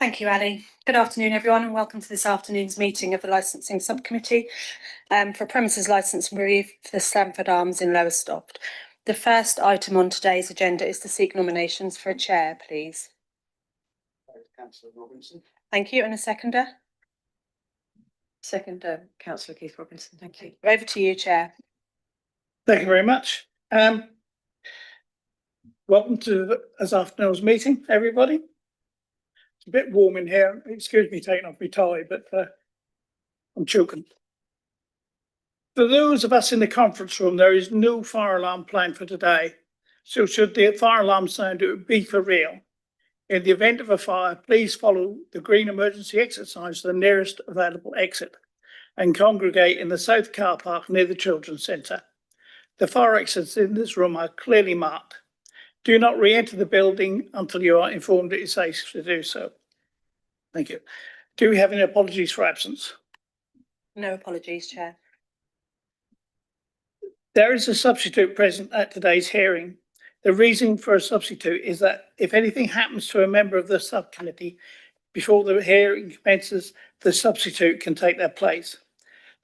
Thank you, Ali. Good afternoon, everyone, and welcome to this afternoon's meeting of the Licensing Subcommittee for Premises Licence Review for the Stamford Arms in Lowestoft. The first item on today's agenda is to seek nominations for a chair, please. Councillor Robinson. Thank you. And a seconder? Second, Councillor Keith Robinson. Thank you. Over to you, Chair. Thank you very much. Welcome to this afternoon's meeting, everybody. It's a bit warm in here. Excuse me taking off my tie, but I'm choking. For those of us in the conference room, there is no fire alarm planned for today. So should the fire alarm sound, it would be for real. In the event of a fire, please follow the green emergency exit signs to the nearest available exit and congregate in the south car park near the Children's Centre. The fire exits in this room are clearly marked. Do not re-enter the building until you are informed it is safe to do so. Thank you. Do we have any apologies for absence? No apologies, Chair. There is a substitute present at today's hearing. The reason for a substitute is that if anything happens to a member of the subcommittee before the hearing commences, the substitute can take their place.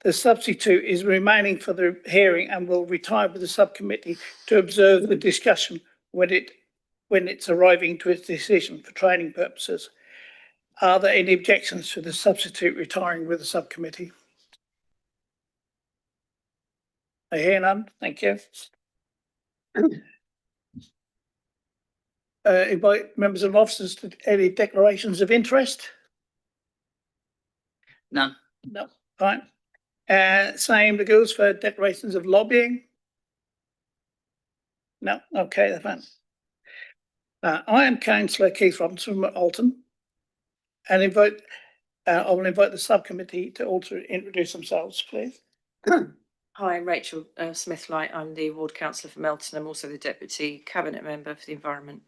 The substitute is remaining for the hearing and will retire with the subcommittee to observe the discussion when it's arriving to its decision for training purposes. Are there any objections to the substitute retiring with the subcommittee? I hear none. Thank you. Invite members and officers to any declarations of interest? None. No. Fine. Same goes for declarations of lobbying? No. Okay, that's fine. I am Councillor Keith Robinson from Alton, and I will invite the subcommittee to also introduce themselves, please. Hi, I'm Rachel Smith-Light. I'm the ward councillor for Melton. I'm also the deputy cabinet member for the environment.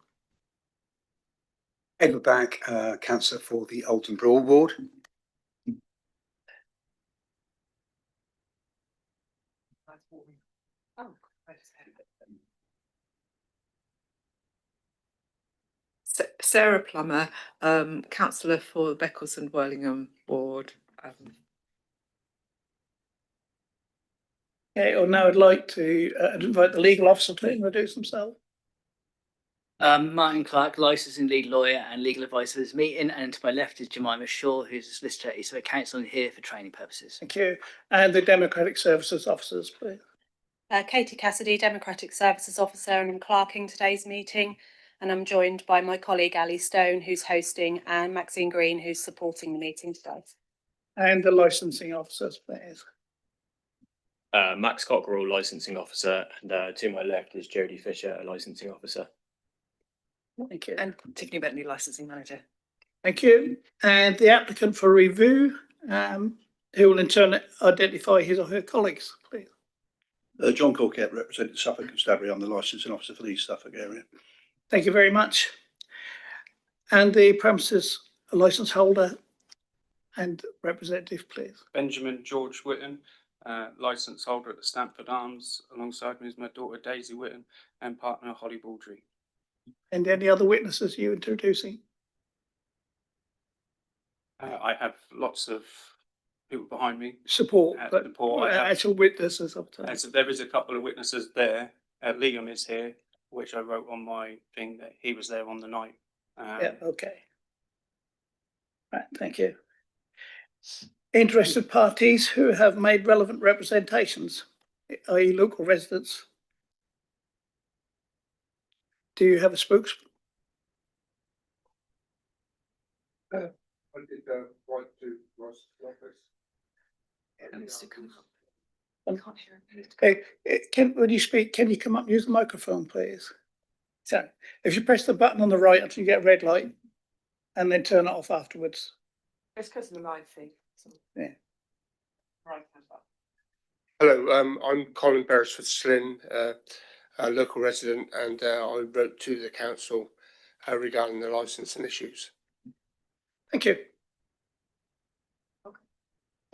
Edward Bagg, councillor for the Alton Broad ward. Sarah Plummer, councillor for the Beccles and Worlingham ward. Okay, well, now I'd like to invite the legal officer to introduce himself. Martin Clark, licensing lead lawyer and legal advisor for this meeting, and to my left is Jemima Shaw, who's a solicitor, is a counsel here for training purposes. Thank you. And the Democratic Services officers, please. Katie Cassidy, Democratic Services Officer, and I'm clerking today's meeting. And I'm joined by my colleague Ali Stone, who's hosting, and Maxine Green, who's supporting the meeting today. And the licensing officers, please. Max Cockerell, licensing officer, and to my left is Jodie Fisher, a licensing officer. Thank you. And Tiffany Bentley, licensing manager. Thank you. And the applicant for review, who will in turn identify his or her colleagues, please. John Corkett, representing Suffolk Constabulary. I'm the licensing officer for the East Suffolk area. Thank you very much. And the premises licence holder and representative, please. Benjamin George Whitten, licence holder at the Stamford Arms. Alongside me is my daughter Daisy Whitten and partner Holly Baldry. And any other witnesses you introducing? I have lots of people behind me. Support, but support. actual witnesses. So there is a couple of witnesses there. Liam is here, which I wrote on my thing that he was there on the night. Yeah, okay. Right, thank you. Interested parties who have made relevant representations, i.e. local residents. Do you have a spokesman? I did write to Ross's office. Can't hear him. When you speak, can you come up and use the microphone, please? So if you press the button on the right until you get a red light and then turn it off afterwards. It's because of the live feed. So. Yeah. Right. Hello, I'm Colin Beresford Slynn, a local resident, and I wrote to the council regarding the licensing issues. Thank you.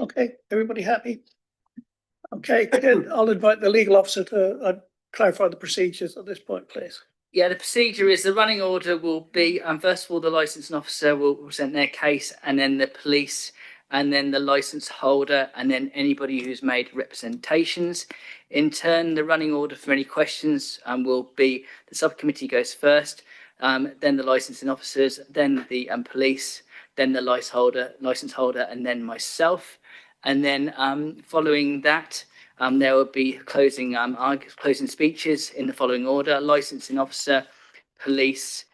Okay, everybody happy? Okay, good. I'll invite the legal officer to clarify the procedures at this point, please. Yeah, the procedure is the running order will be, first of all, the licensing officer will present their case, and then the police, and then the license holder, and then anybody who's made representations. In turn, the running order for any questions will be the subcommittee goes first, then the licensing officers, then the police, then the license holder, and then myself. And then following that, there will be closing speeches in the following order: licensing officer, police,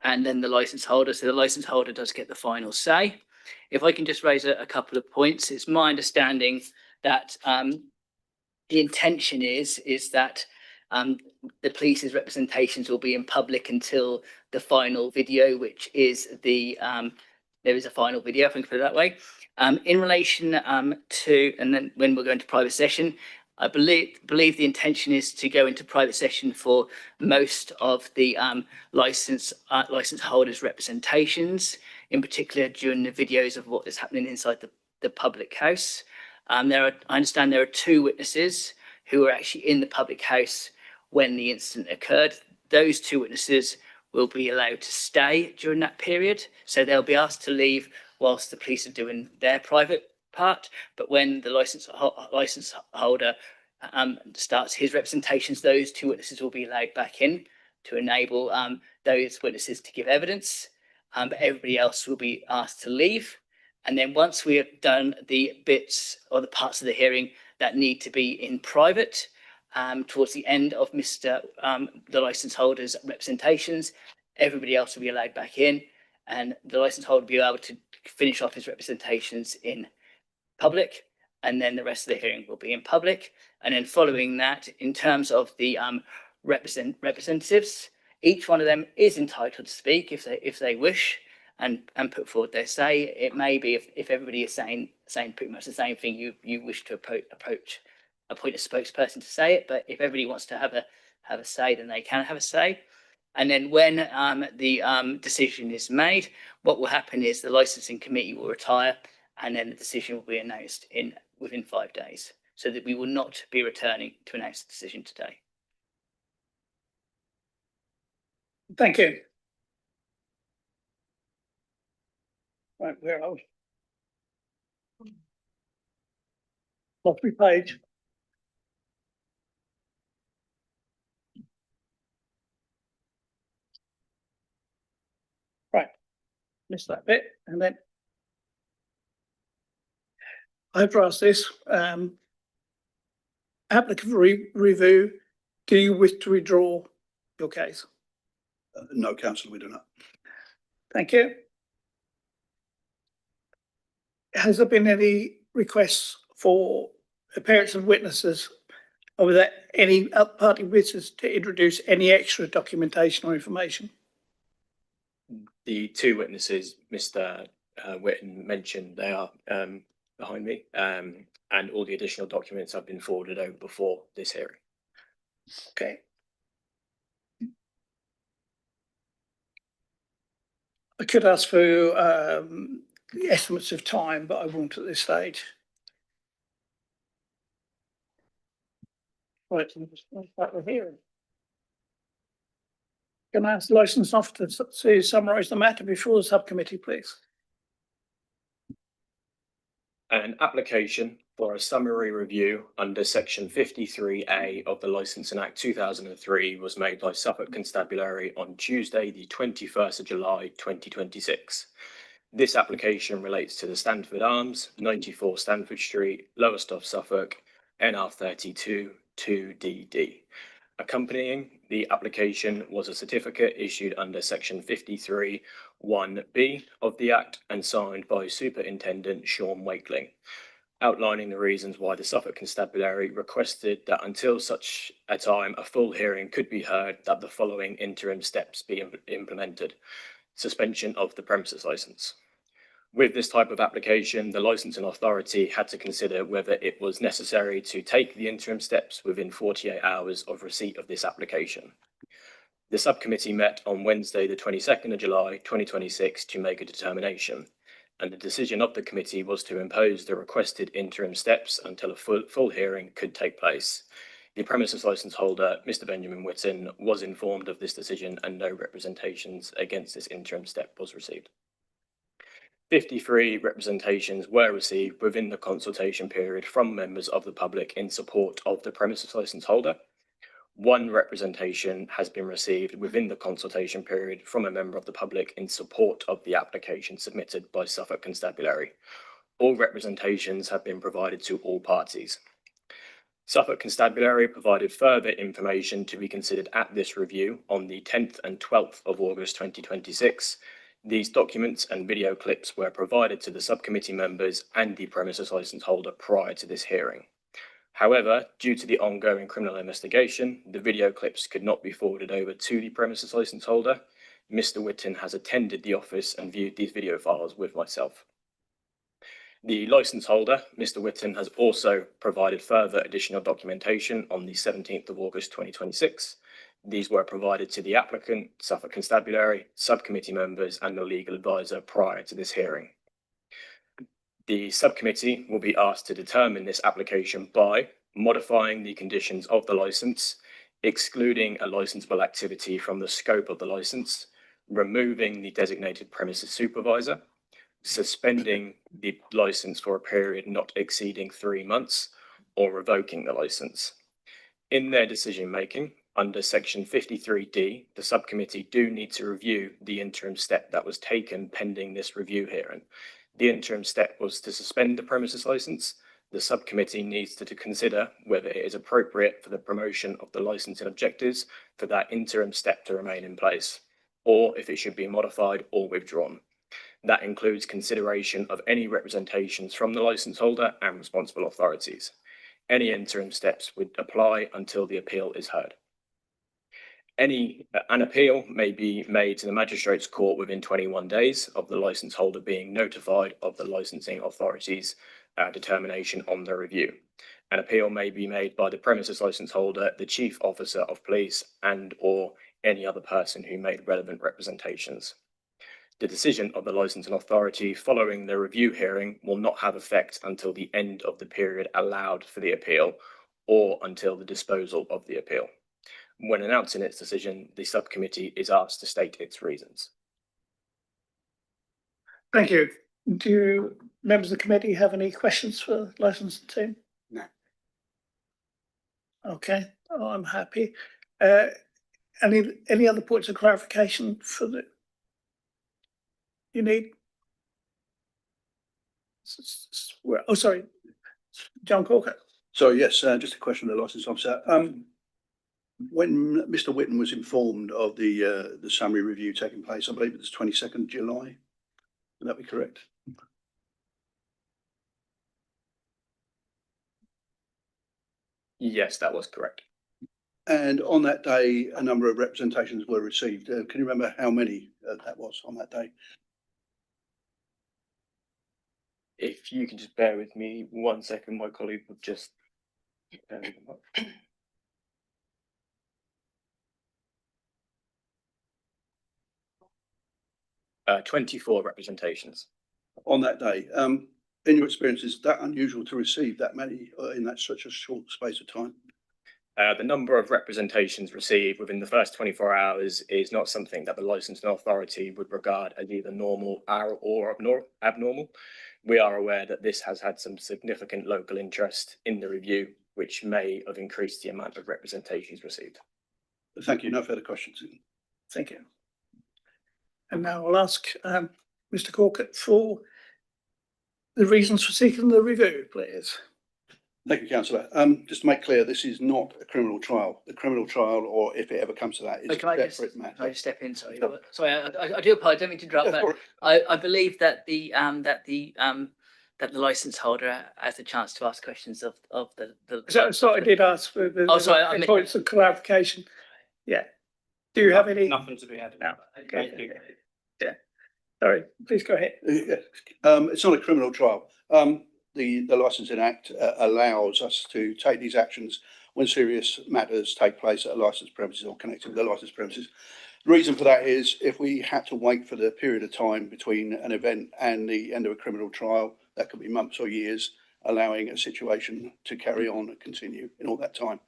and then the license holder. So the license holder does get the final say. If I can just raise a couple of points, it's my understanding that the intention is that the police's representations will be in public until the final video, which is there is a final video, if I can put it that way. In relation to, and then when we're going to private session, I believe the intention is to go into private session for most of the license holders' representations, in particular during the videos of what is happening inside the public house. I understand there are 2 witnesses who were actually in the public house when the incident occurred. Those 2 witnesses will be allowed to stay during that period, so they'll be asked to leave whilst the police are doing their private part. But when the license holder starts his representations, those 2 witnesses will be allowed back in to enable those witnesses to give evidence. But everybody else will be asked to leave. And then once we have done the bits or the parts of the hearing that need to be in private, towards the end of the license holder's representations, everybody else will be allowed back in, and the license holder will be able to finish off his representations in public, and then the rest of the hearing will be in public. And then following that, in terms of the representatives, each one of them is entitled to speak if they wish and put forward their say. It may be if everybody is saying pretty much the same thing, you wish to appoint a spokesperson to say it. But if everybody wants to have a say, then they can have a say. And then when the decision is made, what will happen is the licensing committee will retire, and then the decision will be announced within 5 days, so that we will not be returning to announce the decision today. Thank you. Right, where are we? Lost my page. Right, missed that bit, and then I've asked this, applicant review, do you wish to withdraw your case? No, councillor, we do not. Thank you. Has there been any requests for appearance of witnesses, or was there any party witnesses to introduce any extra documentation or information? The 2 witnesses Mr. Whitten mentioned, they are behind me, and all the additional documents have been forwarded over before this hearing. Okay. I could ask for estimates of time, but I won't at this stage. Right, let's start the hearing. Can I ask the licensed officer to summarise the matter before the subcommittee, please? An application for a summary review under section 53A of the Licensing Act 2003 was made by Suffolk Constabulary on Tuesday, the 21st of July, 2026. This application relates to the Stanford Arms, 94 Stanford Street, Lowestoft, Suffolk, NR32 2DD. Accompanying the application was a certificate issued under section 53(1)(b) of the Act and signed by Superintendent Sean Wakeling, outlining the reasons why the Suffolk Constabulary requested that until such a time a full hearing could be heard, that the following interim steps be implemented. Suspension of the premises licence. With this type of application, the licensing authority had to consider whether it was necessary to take the interim steps within 48 hours of receipt of this application. The subcommittee met on Wednesday, the 22nd of July, 2026 to make a determination, and the decision of the committee was to impose the requested interim steps until a full hearing could take place. The premises licence holder, Mr Benjamin Whitten, was informed of this decision and no representations against this interim step was received. 53 representations were received within the consultation period from members of the public in support of the premises licence holder. 1 representation has been received within the consultation period from a member of the public in support of the application submitted by Suffolk Constabulary. All representations have been provided to all parties. Suffolk Constabulary provided further information to be considered at this review on the 10th and 12th of August 2026. These documents and video clips were provided to the subcommittee members and the premises licence holder prior to this hearing. However, due to the ongoing criminal investigation, the video clips could not be forwarded over to the premises licence holder. Mr Whitten has attended the office and viewed these video files with myself. The licence holder, Mr Whitten, has also provided further additional documentation on the 17th of August 2026. These were provided to the applicant, Suffolk Constabulary, subcommittee members and the legal advisor prior to this hearing. The subcommittee will be asked to determine this application by modifying the conditions of the licence, excluding a licensable activity from the scope of the licence, removing the designated premises supervisor, suspending the licence for a period not exceeding 3 months, or revoking the licence. In their decision making, under section 53D, the subcommittee do need to review the interim step that was taken pending this review hearing. The interim step was to suspend the premises licence. The subcommittee needs to consider whether it is appropriate for the promotion of the licensing objectives for that interim step to remain in place, or if it should be modified or withdrawn. That includes consideration of any representations from the licence holder and responsible authorities. Any interim steps would apply until the appeal is heard. An appeal may be made to the Magistrates' Court within 21 days of the licence holder being notified of the licensing authority's determination on the review. An appeal may be made by the premises licence holder, the Chief Officer of Police, and or any other person who made relevant representations. The decision of the licensing authority following the review hearing will not have effect until the end of the period allowed for the appeal or until the disposal of the appeal. When announcing its decision, the subcommittee is asked to state its reasons. Thank you. Do members of the committee have any questions for the licensing team? No. Okay, I'm happy. Any other points of clarification for the you need? Oh, sorry, John Corker. So yes, just a question of the licence officer. When Mr Whitten was informed of the summary review taking place, I believe it was 22nd July. Would that be correct? Yes, that was correct. And on that day, a number of representations were received. Can you remember how many that was on that day? If you could just bear with me 1 second, my colleague would just. 24 representations. On that day, in your experience, is that unusual to receive that many in that such a short space of time? The number of representations received within the first 24 hours is not something that the licensing authority would regard as either normal or abnormal. We are aware that this has had some significant local interest in the review, which may have increased the amount of representations received. Thank you. No further questions. Thank you. And now I'll ask Mr Corker for the reasons for seeking the review, please. Thank you, Councillor. Just to make clear, this is not a criminal trial. The criminal trial, or if it ever comes to that, is a separate matter. Can I just step in? Sorry, I do apologize. I don't mean to interrupt, but I believe that the licence holder has a chance to ask questions of the. So I did ask for the points of clarification. Yeah. Do you have any? Nothing to be added. No. Okay. Thank you. Yeah. Sorry. Please go ahead. It's not a criminal trial. The Licensing Act allows us to take these actions when serious matters take place at a licensed premises or connected with the licensed premises. The reason for that is if we had to wait for the period of time between an event and the end of a criminal trial, that could be months or years, allowing a situation to carry on and continue in all that time.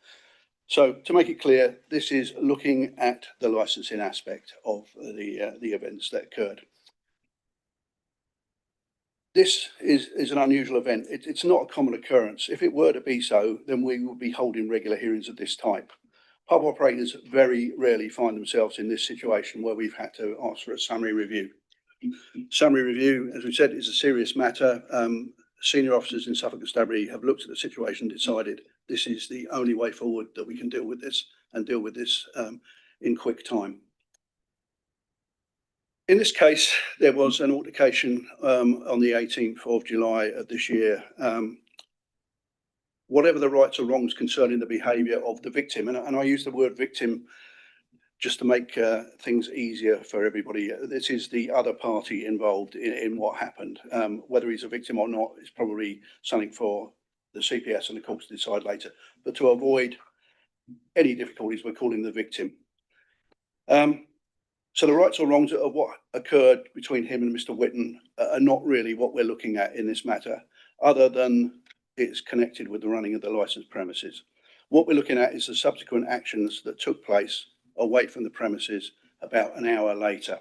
So to make it clear, this is looking at the licensing aspect of the events that occurred. This is an unusual event. It's not a common occurrence. If it were to be so, then we would be holding regular hearings of this type. Pub operators very rarely find themselves in this situation where we've had to ask for a summary review. Summary review, as we said, is a serious matter. Senior officers in Suffolk Constabulary have looked at the situation and decided this is the only way forward that we can deal with this and deal with this in quick time. In this case, there was an altercation on the 18th of July of this year. Whatever the rights or wrongs concerning the behaviour of the victim, and I use the word victim just to make things easier for everybody. This is the other party involved in what happened. Whether he's a victim or not is probably something for the CPS and the courts to decide later. But to avoid any difficulties, we're calling the victim. So the rights or wrongs of what occurred between him and Mr. Whitten are not really what we're looking at in this matter, other than it's connected with the running of the licensed premises. What we're looking at is the subsequent actions that took place away from the premises about an hour later.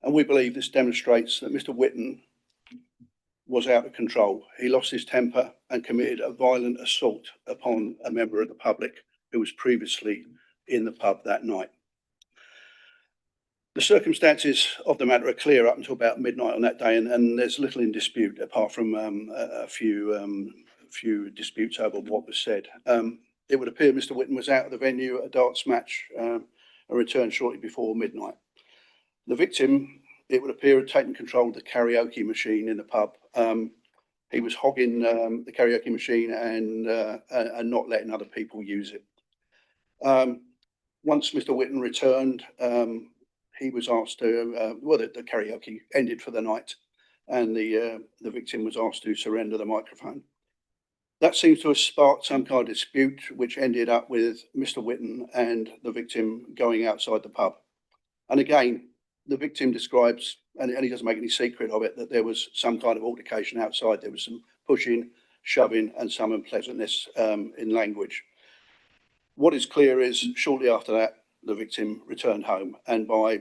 And we believe this demonstrates that Mr. Whitten was out of control. He lost his temper and committed a violent assault upon a member of the public who was previously in the pub that night. The circumstances of the matter are clear up until about midnight on that day, and there's little in dispute apart from a few disputes over what was said. It would appear Mr. Whitten was out of the venue at a darts match and returned shortly before midnight. The victim, it would appear, had taken control of the karaoke machine in the pub. He was hogging the karaoke machine and not letting other people use it. Once Mr. Whitten returned, he was asked to, the karaoke ended for the night, and the victim was asked to surrender the microphone. That seems to have sparked some kind of dispute, which ended up with Mr. Whitten and the victim going outside the pub. And again, the victim describes, and he doesn't make any secret of it, that there was some kind of altercation outside. There was some pushing, shoving, and some unpleasantness in language. What is clear is shortly after that, the victim returned home, and by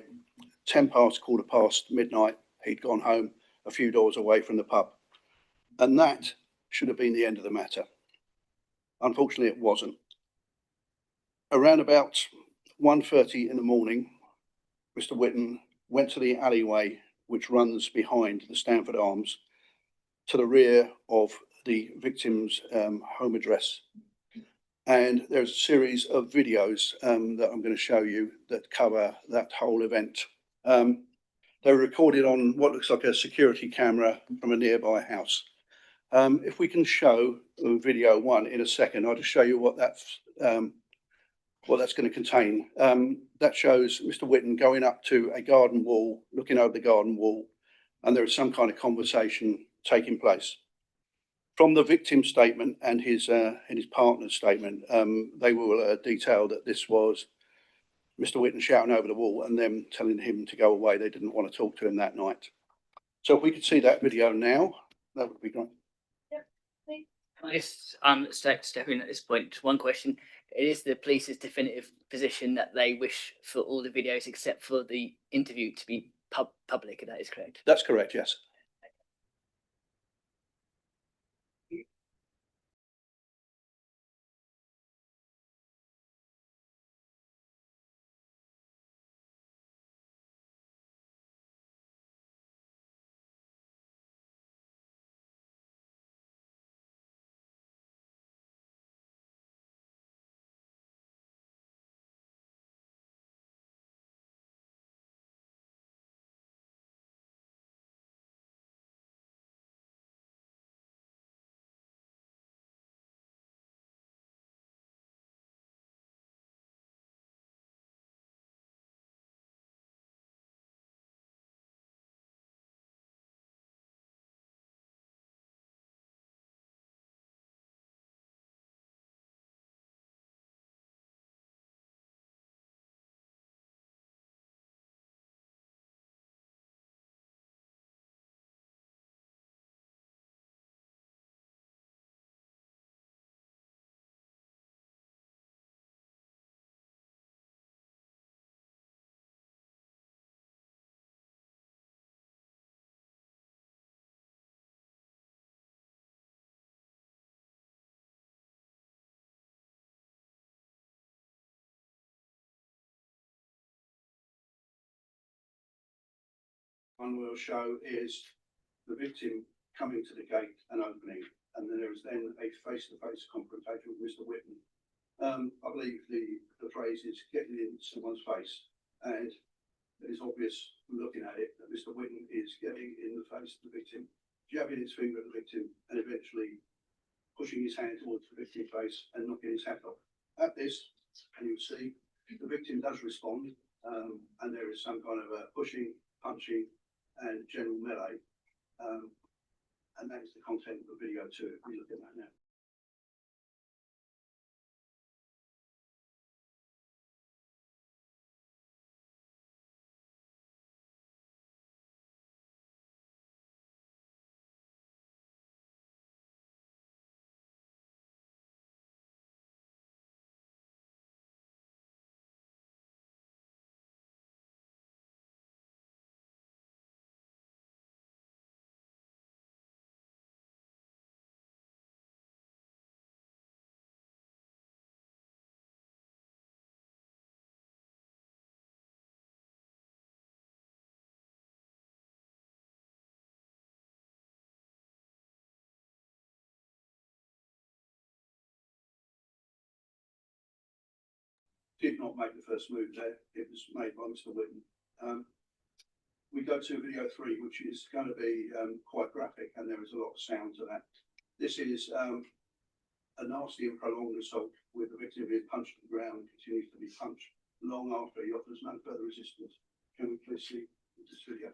quarter past midnight, he'd gone home a few doors away from the pub. And that should have been the end of the matter. Unfortunately, it wasn't. Around about 1:30 in the morning, Mr. Whitten went to the alleyway which runs behind the Stamford Arms to the rear of the victim's home address. And there's a series of videos that I'm going to show you that cover that whole event. They were recorded on what looks like a security camera from a nearby house. If we can show video one in a second, I'll just show you what that's going to contain. That shows Mr. Whitten going up to a garden wall, looking over the garden wall, and there is some kind of conversation taking place. From the victim's statement and his partner's statement, they will detail that this was Mr. Whitten shouting over the wall and them telling him to go away. They didn't want to talk to him that night. So if we could see that video now, that would be great. Can I just step in at this point? Just one question. It is the police's definitive position that they wish for all the videos except for the interview to be public, if that is correct. That's correct, yes. one we'll show is the victim coming to the gate and opening, and then there is then a face-to-face confrontation with Mr. Whitten. I believe the phrase is getting in someone's face, and it is obvious from looking at it that Mr. Whitten is getting in the face of the victim, jabbing his finger at the victim, and eventually pushing his hand towards the victim's face and knocking his hat off. At this, and you'll see, the victim does respond, and there is some kind of a pushing, punching, and general melee. And that is the content of the video too, if we look at that now. Did not make the first move there. It was made by Mr. Whitten. We go to video 3, which is going to be quite graphic, and there is a lot of sound to that. This is a nasty and prolonged assault with the victim being punched to the ground, continues to be punched long after he offers no further resistance. Can we please see this video?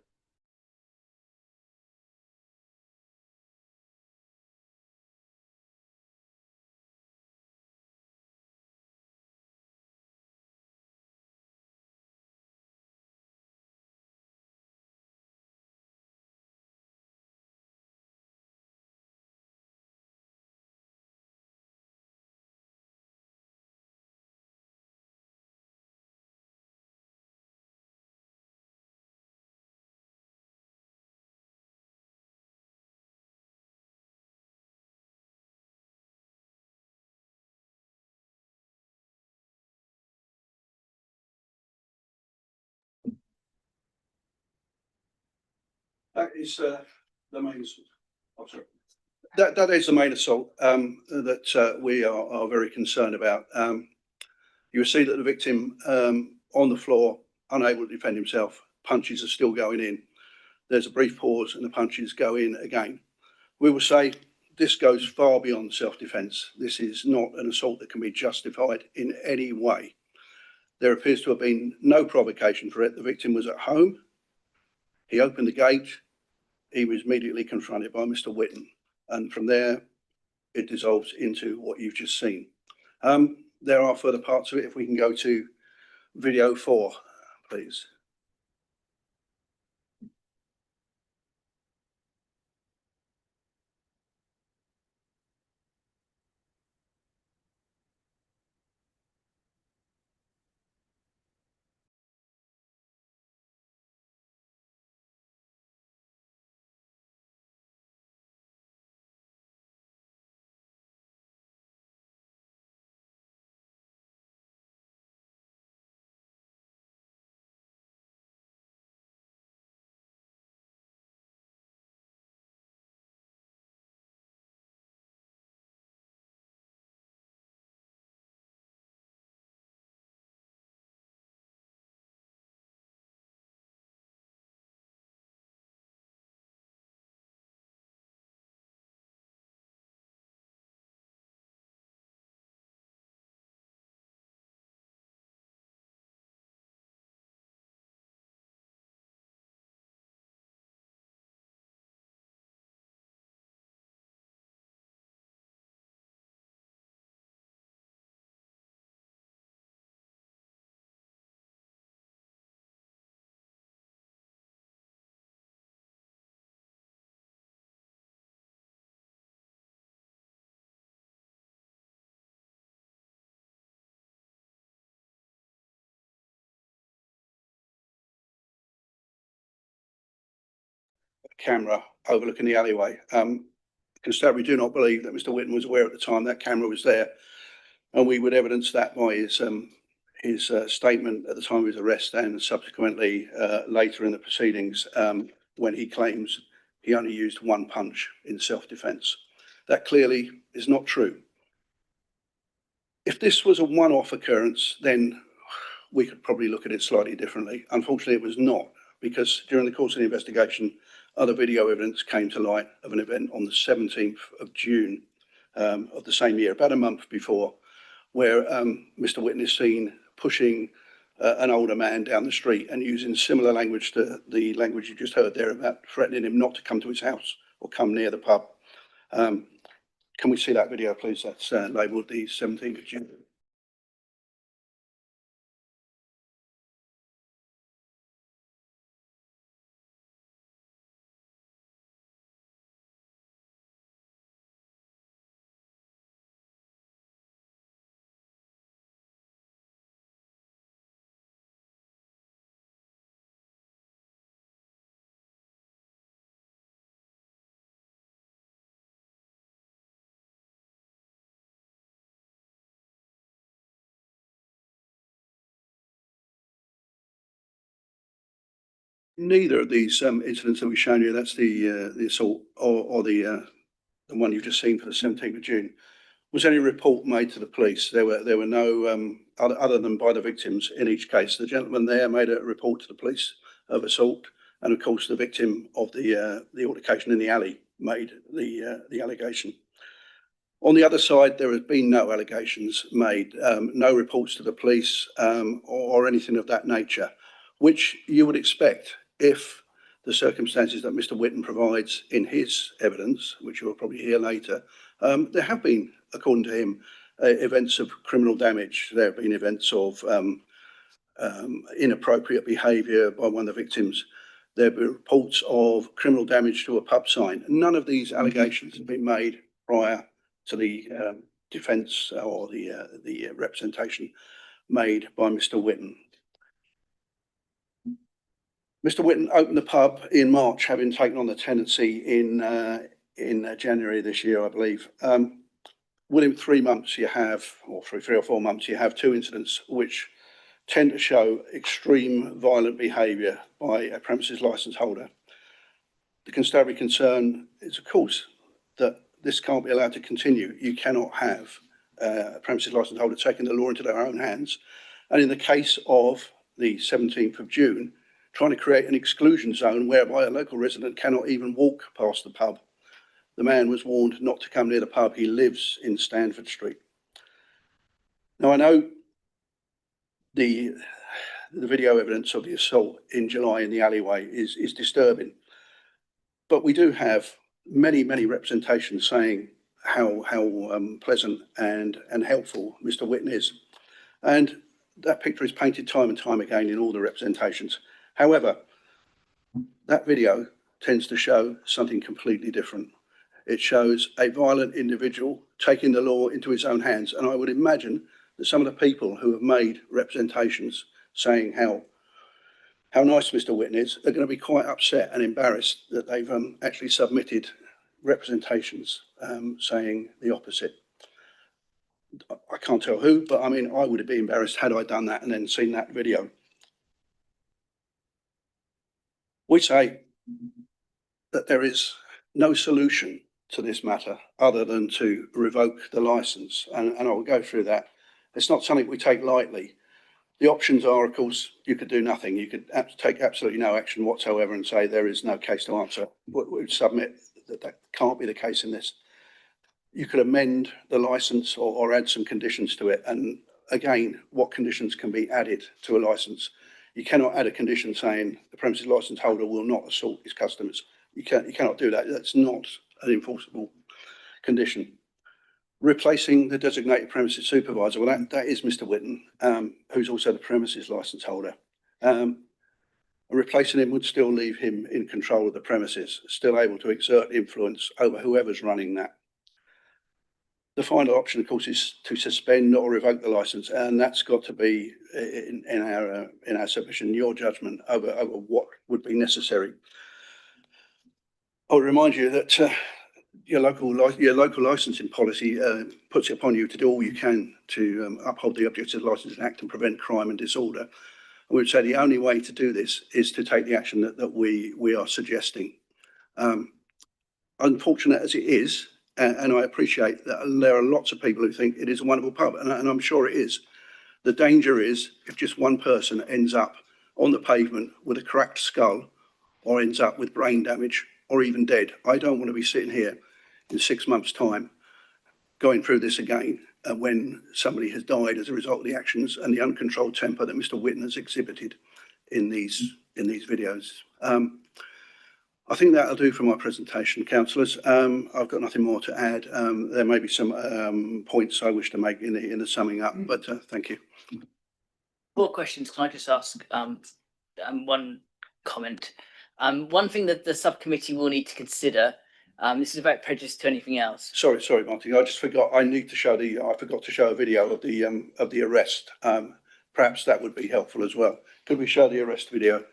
That is the main assault. Oh, sorry. That is the main assault that we are very concerned about. You will see that the victim on the floor, unable to defend himself, punches are still going in. There's a brief pause and the punches go in again. We will say this goes far beyond self-defence. This is not an assault that can be justified in any way. There appears to have been no provocation for it. The victim was at home. He opened the gate. He was immediately confronted by Mr. Whitten. And from there, it dissolves into what you've just seen. There are further parts of it. If we can go to video 4, please. Camera overlooking the alleyway. Constabulary do not believe that Mr. Whitten was aware at the time that camera was there, and we would evidence that by his statement at the time of his arrest and subsequently later in the proceedings when he claims he only used one punch in self-defence. That clearly is not true. If this was a one-off occurrence, then we could probably look at it slightly differently. Unfortunately, it was not, because during the course of the investigation, other video evidence came to light of an event on the 17th of June of the same year, about a month before, where Mr. Whitten is seen pushing an older man down the street and using similar language to the language you just heard there about threatening him not to come to his house or come near the pub. Can we see that video, please? That's labelled the 17th of June. Neither of these incidents that we've shown you, that's the assault or the one you've just seen for the 17th of June, was any report made to the police. There were no other than by the victims in each case. The gentleman there made a report to the police of assault, and of course the victim of the altercation in the alley made the allegation. On the other side, there have been no allegations made, no reports to the police or anything of that nature, which you would expect if the circumstances that Mr. Whitten provides in his evidence, which you'll probably hear later, there have been, according to him, events of criminal damage. There have been events of inappropriate behaviour by one of the victims. There have been reports of criminal damage to a pub sign. None of these allegations have been made prior to the defence or the representation made by Mr. Whitten. Mr. Whitten opened the pub in March, having taken on the tenancy in January this year, I believe. Within 3 months you have, or 3 or 4 months, you have 2 incidents which tend to show extreme violent behaviour by a premises licence holder. The constabulary concern is, of course, that this can't be allowed to continue. You cannot have a premises licence holder taking the law into their own hands. And in the case of the 17th of June, trying to create an exclusion zone whereby a local resident cannot even walk past the pub. The man was warned not to come near the pub. He lives in Stanford Street. Now, I know the video evidence of the assault in July in the alleyway is disturbing, but we do have many representations saying how pleasant and helpful Mr. Whitten is. And that picture is painted time and time again in all the representations. However, that video tends to show something completely different. It shows a violent individual taking the law into his own hands. And I would imagine that some of the people who have made representations saying how nice Mr. Whitten is are going to be quite upset and embarrassed that they've actually submitted representations saying the opposite. I can't tell who, but I mean, I would have been embarrassed had I done that and then seen that video. We say that there is no solution to this matter other than to revoke the licence, and I will go through that. It's not something we take lightly. The options are, of course, you could do nothing. You could take absolutely no action whatsoever and say there is no case to answer. We would submit that that can't be the case in this. You could amend the licence or add some conditions to it. And again, what conditions can be added to a licence? You cannot add a condition saying the premises licence holder will not assault his customers. You cannot do that. That's not an enforceable condition. Replacing the designated premises supervisor, well, that is Mr. Whitten, who's also the premises licence holder. Replacing him would still leave him in control of the premises, still able to exert influence over whoever's running that. The final option, of course, is to suspend or revoke the licence, and that's got to be in our submission, your judgment over what would be necessary. I'll remind you that your local licensing policy puts it upon you to do all you can to uphold the objectives of the Licensing Act and prevent crime and disorder. And we would say the only way to do this is to take the action that we are suggesting. Unfortunate as it is, and I appreciate that there are lots of people who think it is a wonderful pub, and I'm sure it is. The danger is if just one person ends up on the pavement with a cracked skull or ends up with brain damage or even dead. I don't want to be sitting here in 6 months' time going through this again when somebody has died as a result of the actions and the uncontrolled temper that Mr. Whitten has exhibited in these videos. I think that'll do for my presentation, councillors. I've got nothing more to add. There may be some points I wish to make in the summing up, but thank you. 4 questions. Can I just ask one comment? One thing that the subcommittee will need to consider, this is about prejudice to anything else. Sorry, Martin. I just forgot. I forgot to show a video of the arrest. Perhaps that would be helpful as well. Could we show the arrest video?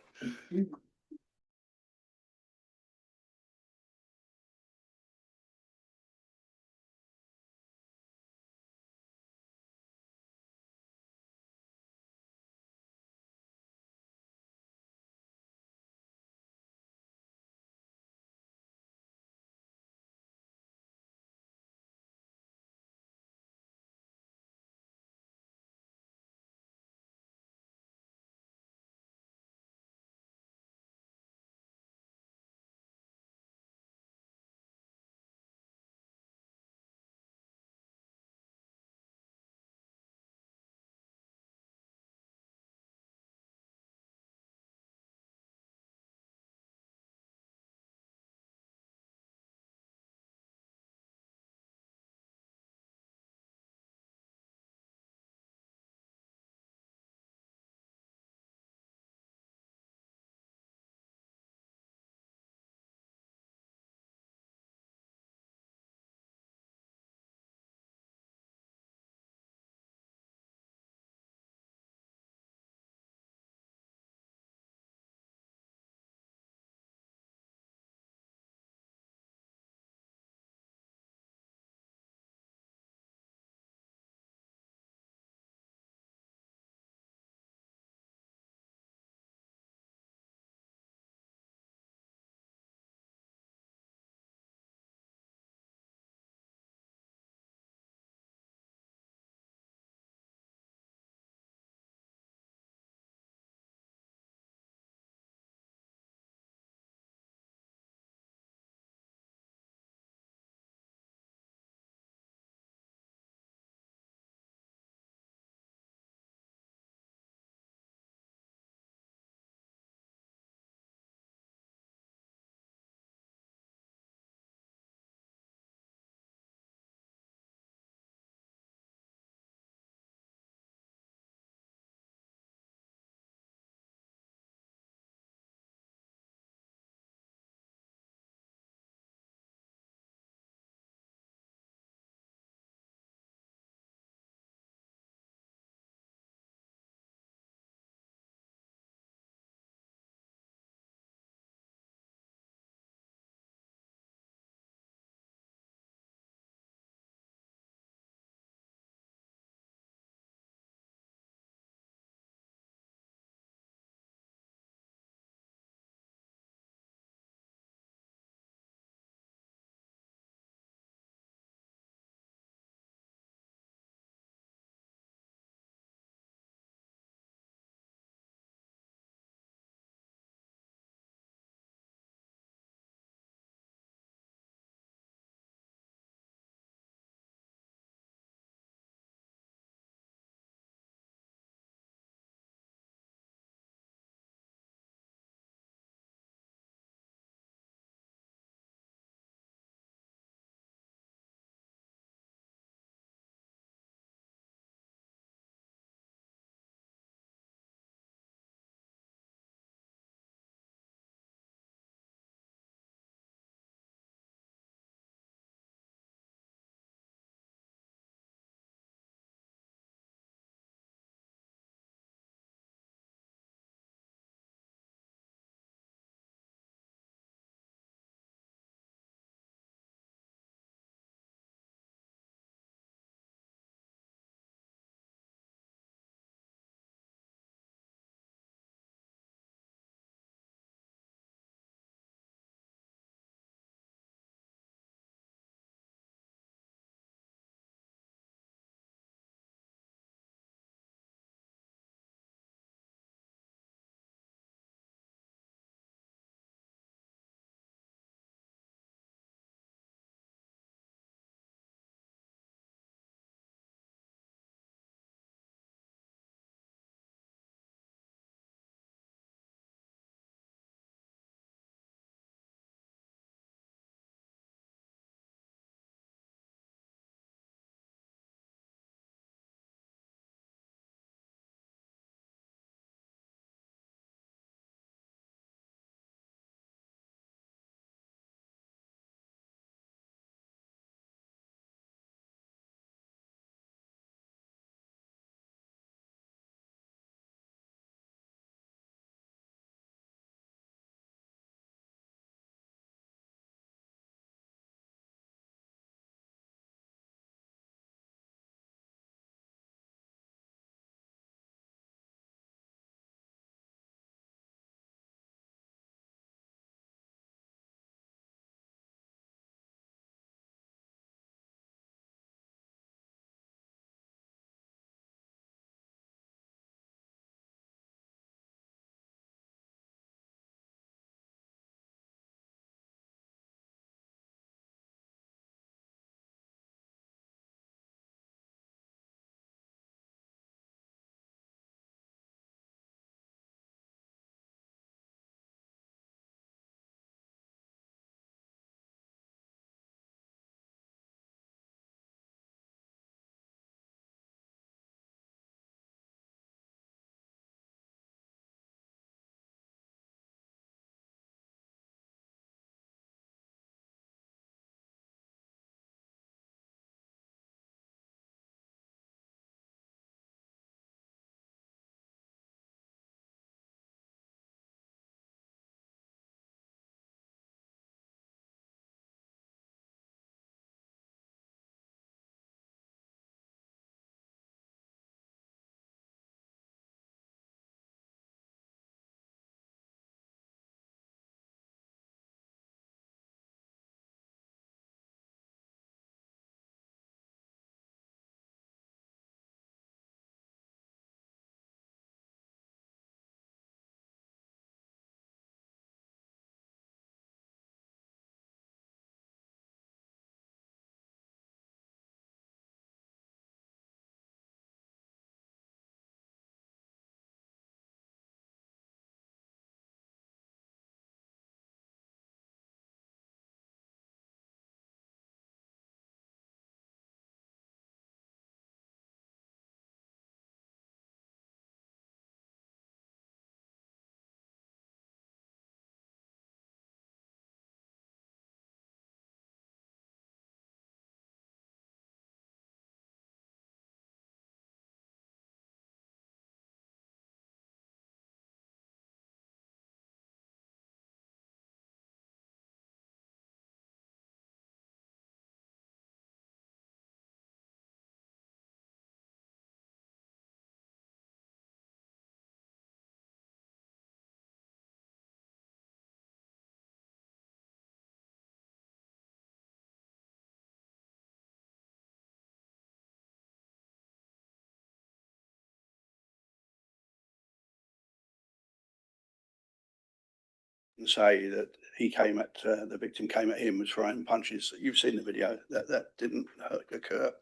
and say that he came at, the victim came at him, was throwing punches. You've seen the video, that didn't occur.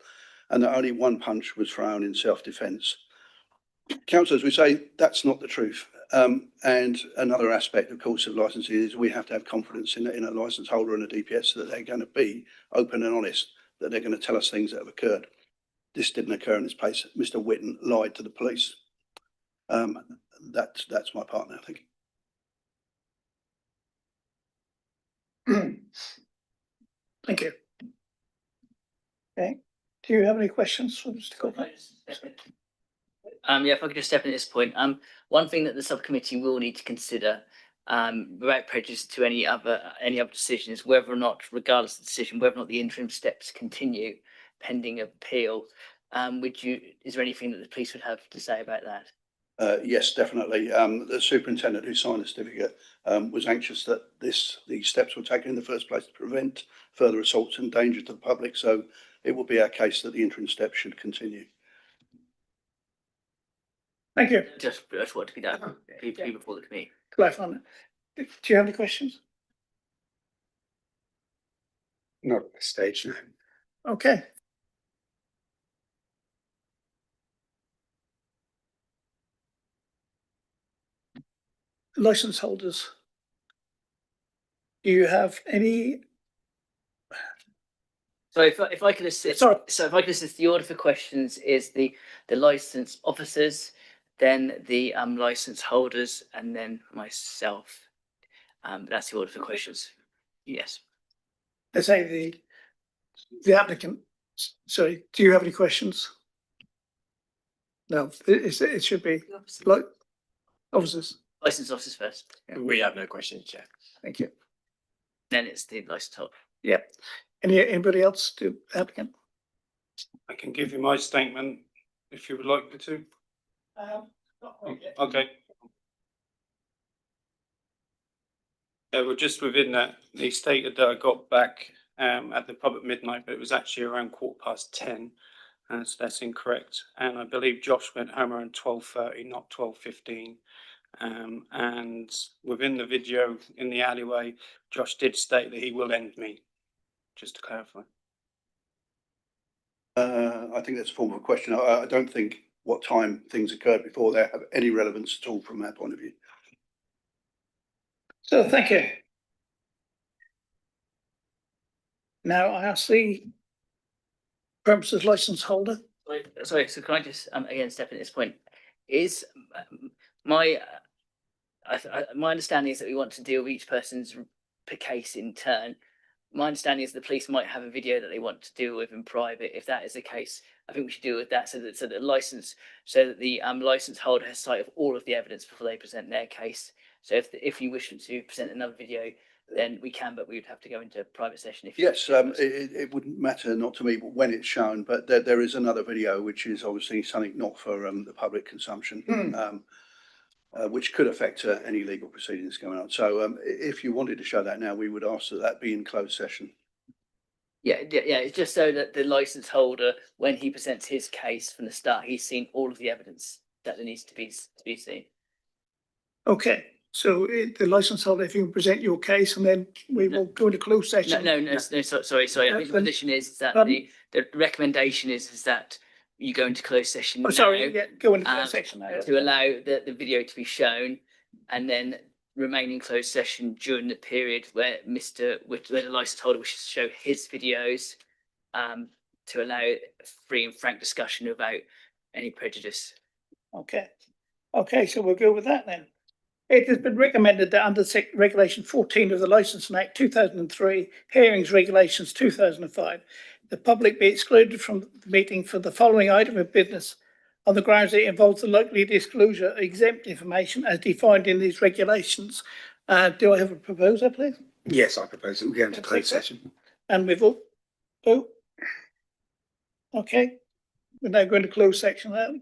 And that only one punch was thrown in self-defence. Councillors, we say that's not the truth. And another aspect, of course, of licensing is we have to have confidence in a licence holder and a DPS that they're going to be open and honest, that they're going to tell us things that have occurred. This didn't occur in this place. Mr. Whitten lied to the police. That's my part now, thank you. Thank you. Okay, do you have any questions for Mr. Corbett? Yeah, if I could just step in at this point, one thing that the subcommittee will need to consider, without prejudice to any other decision, is whether or not, regardless of the decision, whether or not the interim steps continue pending appeal. Is there anything that the police would have to say about that? Yes, definitely. The superintendent who signed the certificate was anxious that these steps were taken in the first place to prevent further assaults and danger to the public. So it will be our case that the interim steps should continue. Thank you. Just what to be done before the committee. Clarify on that. Do you have any questions? Not at this stage, no. Okay. License holders. Do you have any? So if I could assist, Sorry. So if I could assist, the order for questions is the license officers, then the license holders, and then myself. That's the order for questions. Yes. Let's say the applicant. Sorry, do you have any questions? No, it should be like officers. License officers first. Yeah. We have no questions, Chair. Thank you. Then it's the license holder. Yeah. Anybody else to applicant? I can give you my statement if you would like me to. Okay. We're just within that. He stated that I got back at the pub at midnight, but it was actually around 10:15. So that's incorrect. And I believe Josh went home around 12:30, not 12:15. And within the video in the alleyway, Josh did state that he will end me, just to clarify. I think that's a form of a question. I don't think what time things occurred before there have any relevance at all from that point of view. So thank you. Now I ask the premises license holder. Sorry, so can I just again step in at this point? Is my understanding is that we want to deal with each person's case in turn. My understanding is the police might have a video that they want to deal with in private. If that is the case, I think we should deal with that so that the license holder has sight of all of the evidence before they present their case. So if you wish to present another video, then we can, but we would have to go into a private session. Yes, it wouldn't matter, not to me, when it's shown, but there is another video which is obviously something not for the public consumption, which could affect any legal proceedings going on. So if you wanted to show that now, we would ask that that be in closed session. Yeah. It's just so that the license holder, when he presents his case from the start, he's seen all of the evidence that there needs to be seen. Okay, so the license holder, if you can present your case, and then we will go into closed session. No. Sorry. I think the position is that the recommendation is that you go into closed session. Oh, sorry, yeah, go into closed section now. To allow the video to be shown, and then remain in closed session during the period where the license holder wishes to show his videos, to allow free and frank discussion without any prejudice. Okay, so we'll go with that then. It has been recommended that under Regulation 14 of the Licensing Act 2003, Hearings Regulations 2005, the public be excluded from the meeting for the following item of business on the grounds that it involves the likely disclosure of exempt information as defined in these regulations. Do I have a proposer, please? Yes, I propose that we go into closed session. And we've all, okay, we're now going to close section now.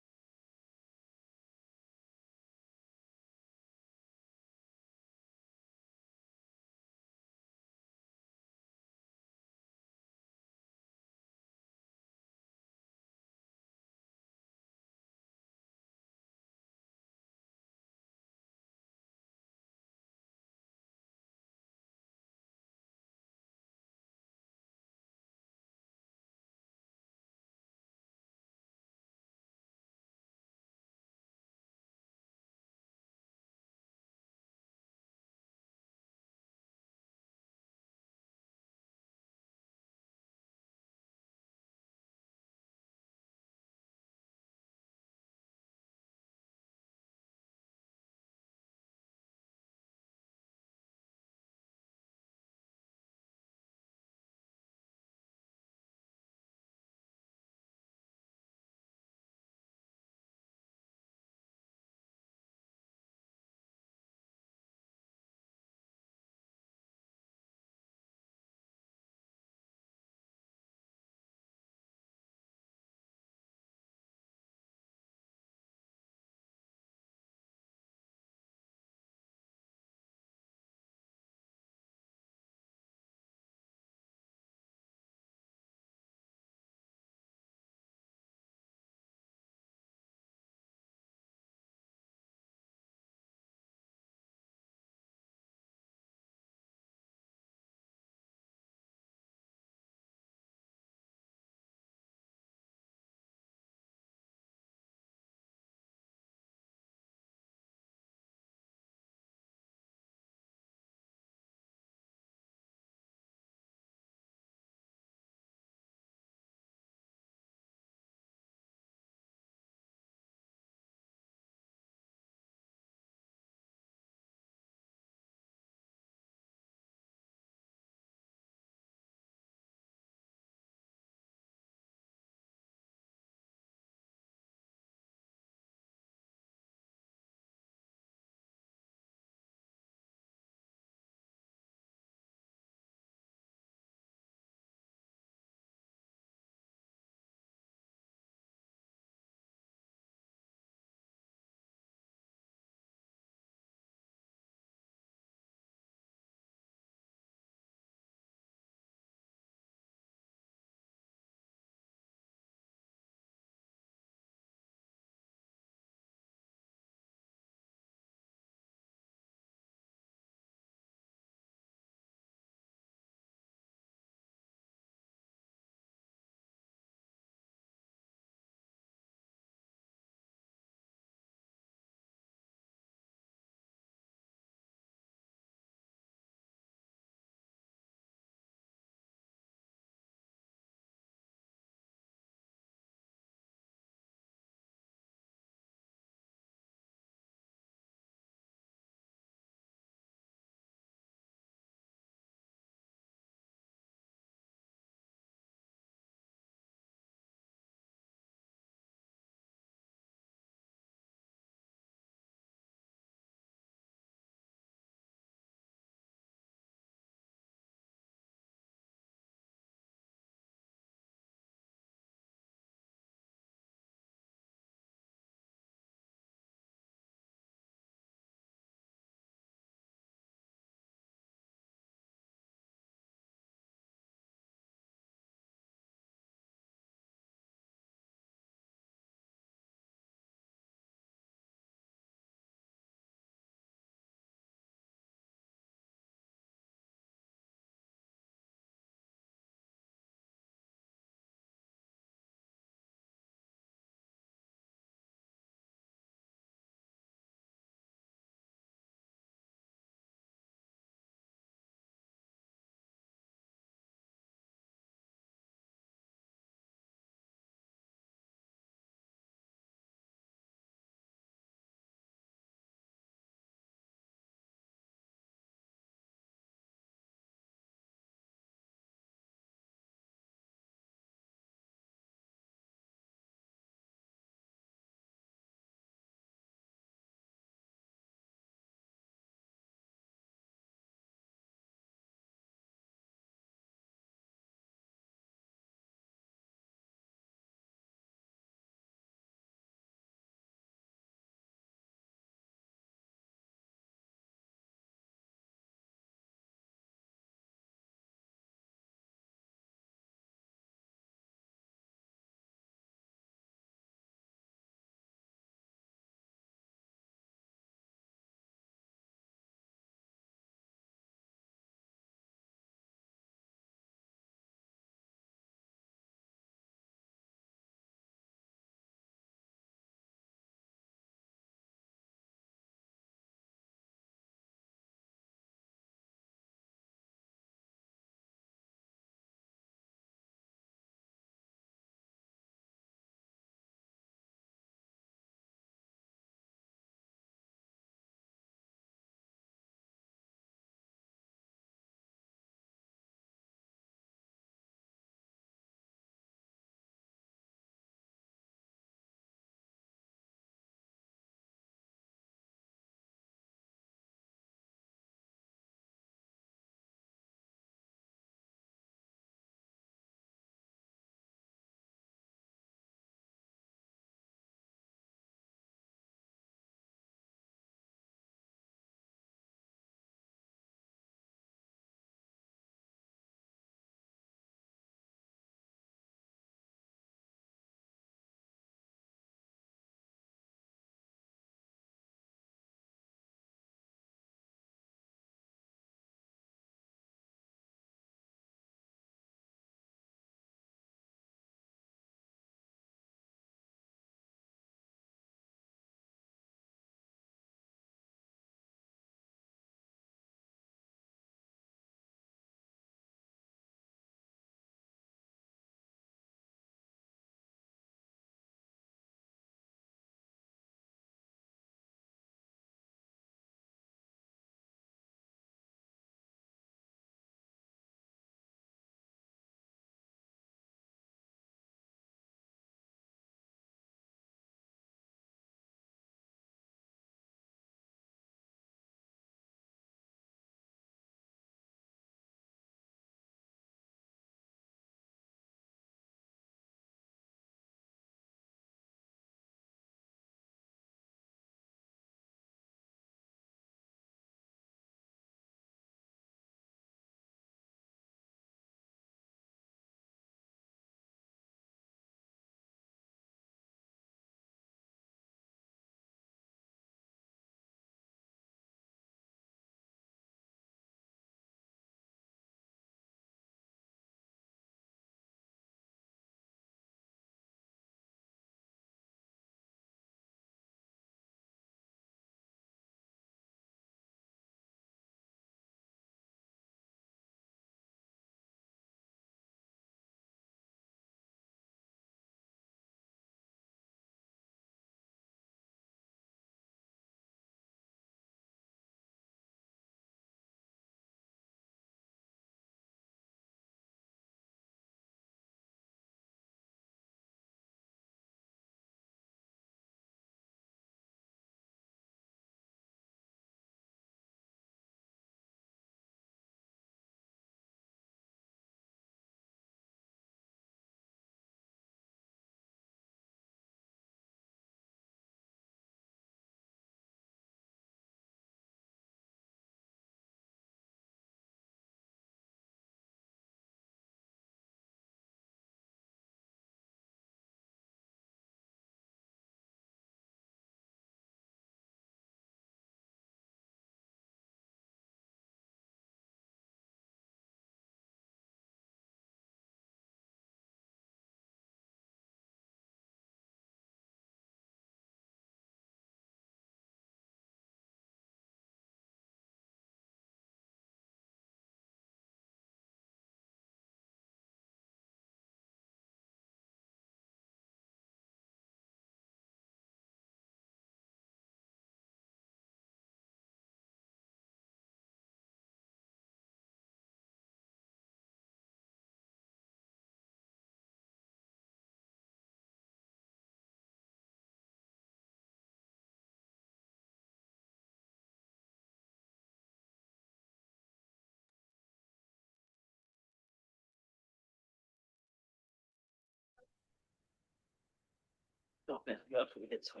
stop it. Go up with it. So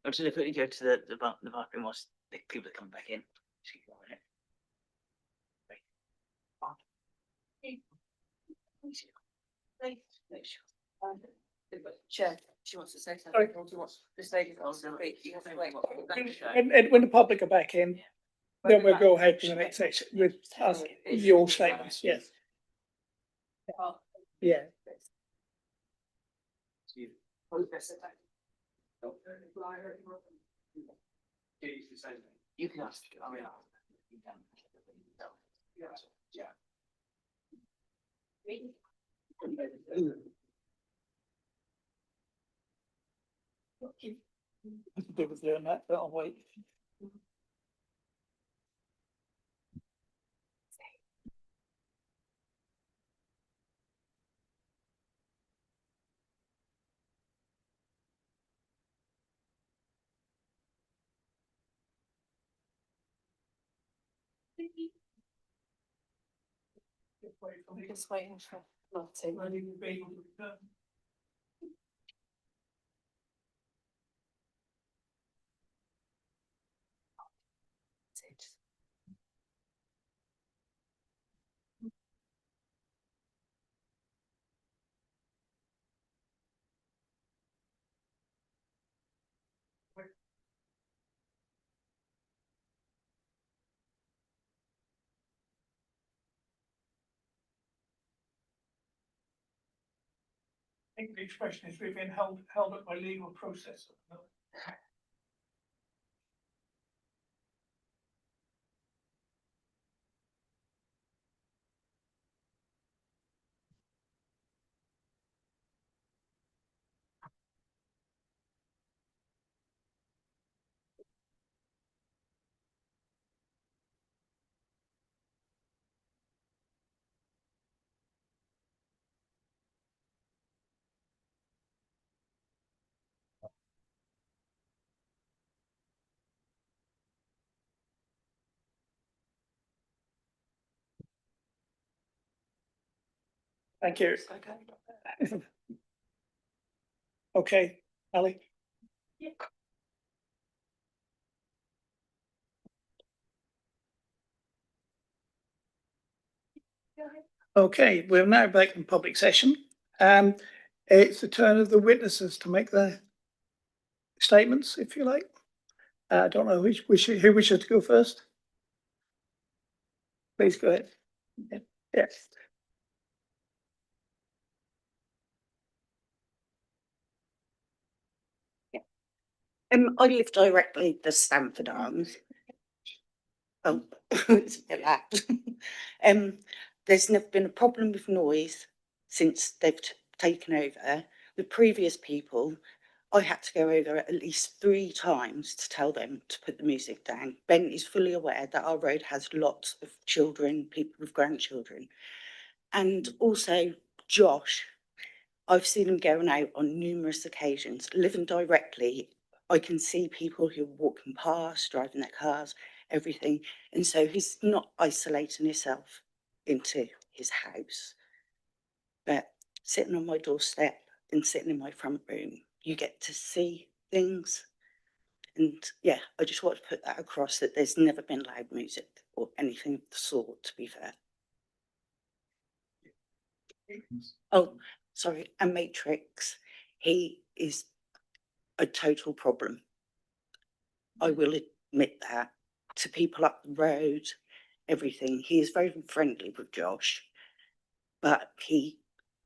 I'm just gonna quickly go to the bathroom whilst the people are coming back in. Just keep an eye on it. Chair, she wants to say something. Sorry. Or do you want this lady to speak? You have to wait. When the public are back in, then we'll go ahead to the next section with us, your statements, yes. Yeah. You can ask. I mean, I could do with doing that, but I'll wait. I'm just waiting for Martin. I think the expression is we've been held up by legal process. Thank you. Okay, Ali. Okay, we're now back in public session. It's the turn of the witnesses to make their statements, if you like. I don't know who wishes to go first. Please go ahead. Yeah. Yes. I live directly at the Stamford Arms. Oh, it's a bit loud. There's never been a problem with noise since they've taken over. The previous people, I had to go over at least 3 times to tell them to put the music down. Ben is fully aware that our road has lots of children, people with grandchildren. And also Josh, I've seen him going out on numerous occasions, living directly. I can see people who are walking past, driving their cars, everything. And so he's not isolating himself into his house. But sitting on my doorstep and sitting in my front room, you get to see things. And yeah, I just want to put that across, that there's never been loud music or anything of the sort, to be fair. Oh, sorry, and Matrix, he is a total problem. I will admit that to people up the road, everything. He is very friendly with Josh, but he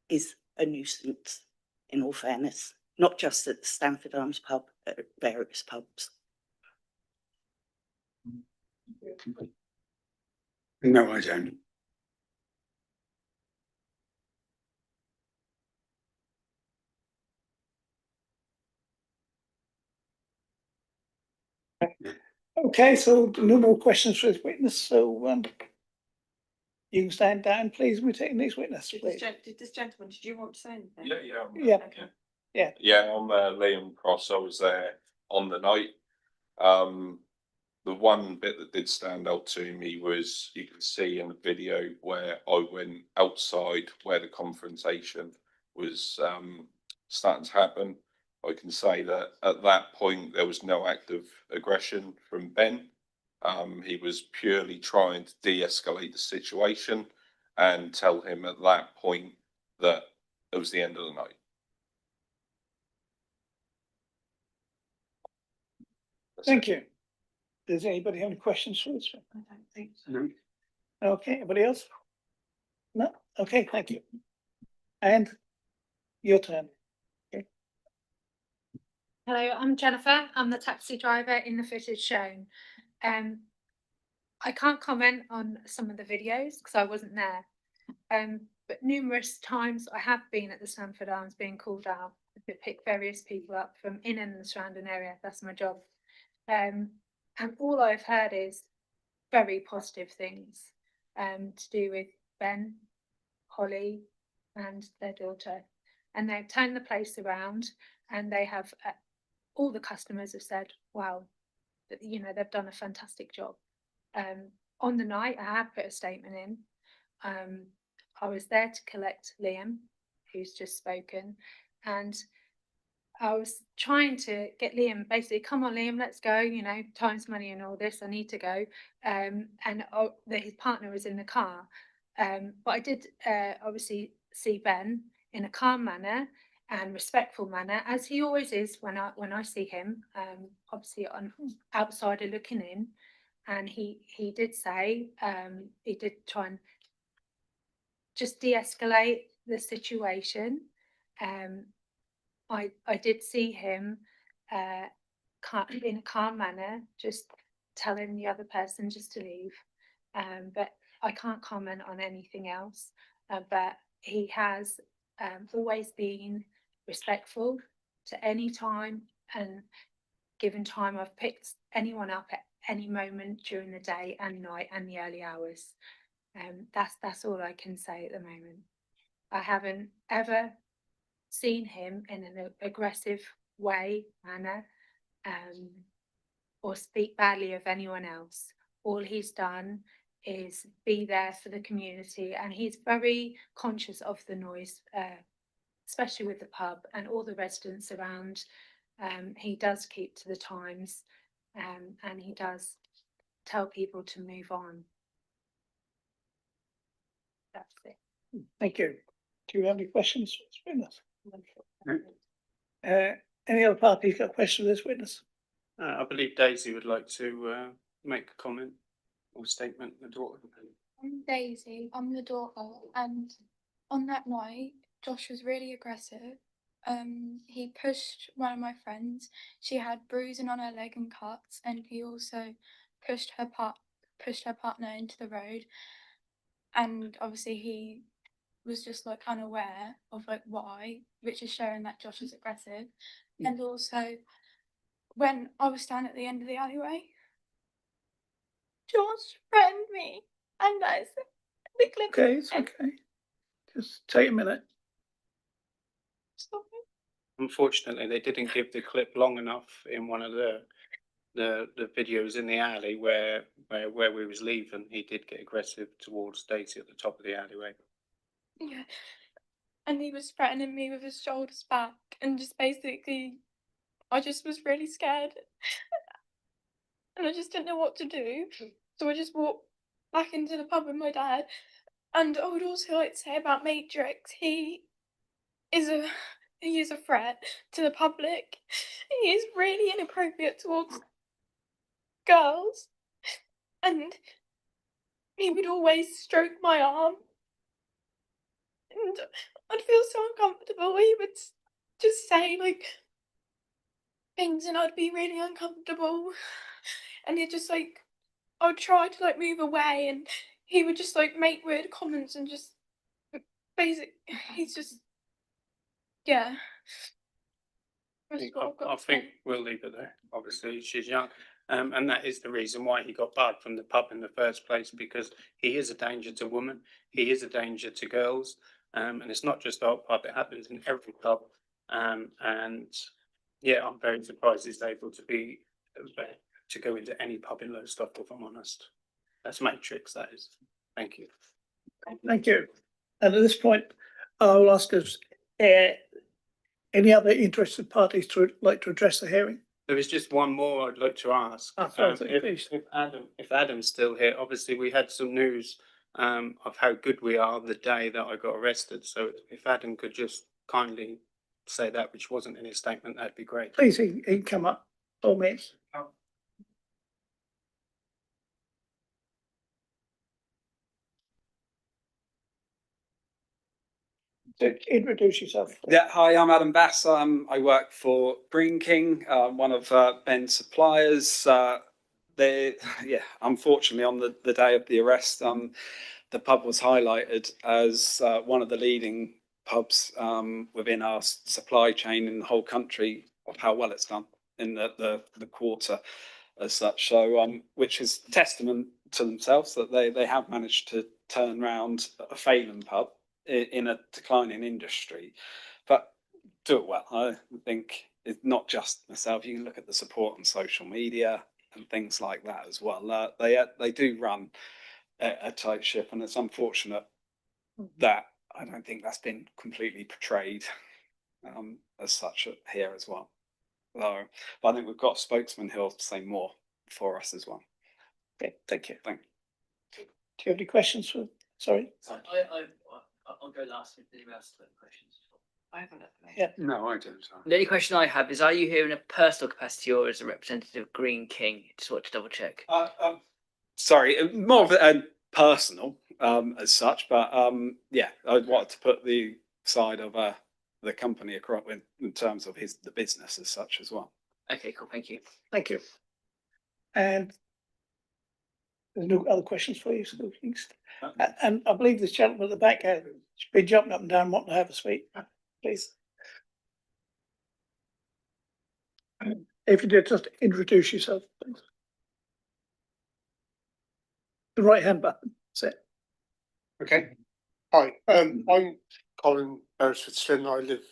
is a nuisance, in all fairness, not just at the Stamford Arms pub, at various pubs. No, I don't. Okay, so no more questions for this witness, so you can stand down, please. We take the next witness, please. Did this gentleman, did you want to say anything? Yeah. Okay. Yeah, I'm Liam Cross. I was there on the night. The one bit that did stand out to me was you can see in the video where I went outside where the confrontation was starting to happen. I can say that at that point, there was no act of aggression from Ben. He was purely trying to de-escalate the situation and tell him at that point that it was the end of the night. Thank you. Does anybody have any questions for this one? I don't think so. No. Okay, anybody else? No? Okay, thank you. And your turn. Hello, I'm Jennifer. I'm the taxi driver in the footage shown. I can't comment on some of the videos because I wasn't there. But numerous times I have been at the Stamford Arms being called out to pick various people up from in and the surrounding area. That's my job. And all I've heard is very positive things to do with Ben, Holly, and their daughter. And they've turned the place around, and they have all the customers have said, wow, that, you know, they've done a fantastic job. On the night, I have put a statement in. I was there to collect Liam, who's just spoken, and I was trying to get Liam, basically, come on, Liam, let's go, you know, time's money and all this, I need to go. And his partner was in the car. But I did obviously see Ben in a calm manner and respectful manner, as he always is when I see him, obviously on outsider looking in. And he did say, he did try and just de-escalate the situation. I did see him in a calm manner, just telling the other person just to leave. But I can't comment on anything else. But he has always been respectful to any time, and given time I've picked anyone up at any moment during the day and night and the early hours. That's all I can say at the moment. I haven't ever seen him in an aggressive manner, or speak badly of anyone else. All he's done is be there for the community, and he's very conscious of the noise, especially with the pub and all the residents around. He does keep to the times, and he does tell people to move on. That's it. Thank you. Do you have any questions for this witness? Any other parties got questions for this witness? I believe Daisy would like to make a comment or statement, the daughter. I'm Daisy, I'm the daughter, and on that night, Josh was really aggressive. He pushed one of my friends. She had bruising on her leg and cuts, and he also pushed her partner into the road. And obviously he was just like unaware of like why, which is showing that Josh is aggressive. And also when I was standing at the end of the alleyway, Josh threatened me, and that's the clip. Okay, it's okay. Just take a minute. Sorry. Unfortunately, they didn't give the clip long enough in one of the videos in the alley where we was leaving. He did get aggressive towards Daisy at the top of the alleyway. Yeah. And he was threatening me with his shoulders back, and just basically, I just was really scared. And I just didn't know what to do. So I just walked back into the pub with my dad. And I would also like to say about Matrix, he is a threat to the public. He is really inappropriate towards girls. And he would always stroke my arm. And I'd feel so uncomfortable. He would just say like things, and I'd be really uncomfortable. And he'd just like, I'd try to like move away, and he would just like make weird comments and just he's just, yeah. I think we'll leave it there. Obviously, she's young. And that is the reason why he got barred from the pub in the first place, because he is a danger to women. He is a danger to girls. And it's not just our pub, it happens in every pub. And yeah, I'm very surprised he's able to go into any pub in Lowestoft, if I'm honest. That's Matrix, that is. Thank you. Thank you. And at this point, I will ask us, Any other interested parties to like to address the hearing? There is just one more I'd like to ask. sorry, please. If Adam's still here, obviously we had some news of how good we are the day that I got arrested. So if Adam could just kindly say that, which wasn't in his statement, that'd be great. Please, he can come up. All minutes. So introduce yourself. Yeah, hi, I'm Adam Bass. I work for Green King, one of Ben's suppliers. Unfortunately, on the day of the arrest, the pub was highlighted as one of the leading pubs within our supply chain in the whole country of how well it's done in the quarter as such. So, which is testament to themselves that they have managed to turn around a failing pub in a declining industry, but do it well. I think it's not just myself. You can look at the support on social media and things like that as well. They do run a tight ship, and it's unfortunate that I don't think that's been completely portrayed as such here as well. So, but I think we've got a spokesman who'll say more for us as well. Okay, thank you. Thank you. Do you have any questions for? Sorry. I'll go last if anyone else has questions. I haven't. Yeah. No, I don't. The only question I have is, are you here in a personal capacity or as a representative of Green King? Just want to double check. Sorry, more of a personal as such, but yeah, I wanted to put the side of the company across in terms of the business as such as well. Okay, cool. Thank you. Thank you. And there's no other questions for you, so thanks. And I believe this gentleman at the back has been jumping up and down wanting to have a speak, please. If you did, just introduce yourself, please. The right hand button, that's it. Okay. Hi, I'm Colin Beresford-Slynn. I live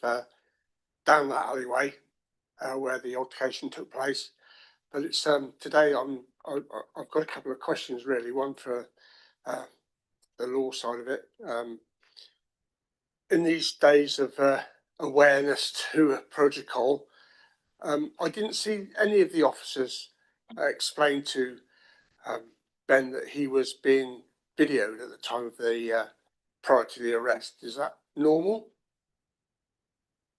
down that alleyway where the altercation took place. But it's today I've got a couple of questions really. One for the law side of it. In these days of awareness to protocol, I didn't see any of the officers explain to Ben that he was being videoed at the time of the prior to the arrest. Is that normal?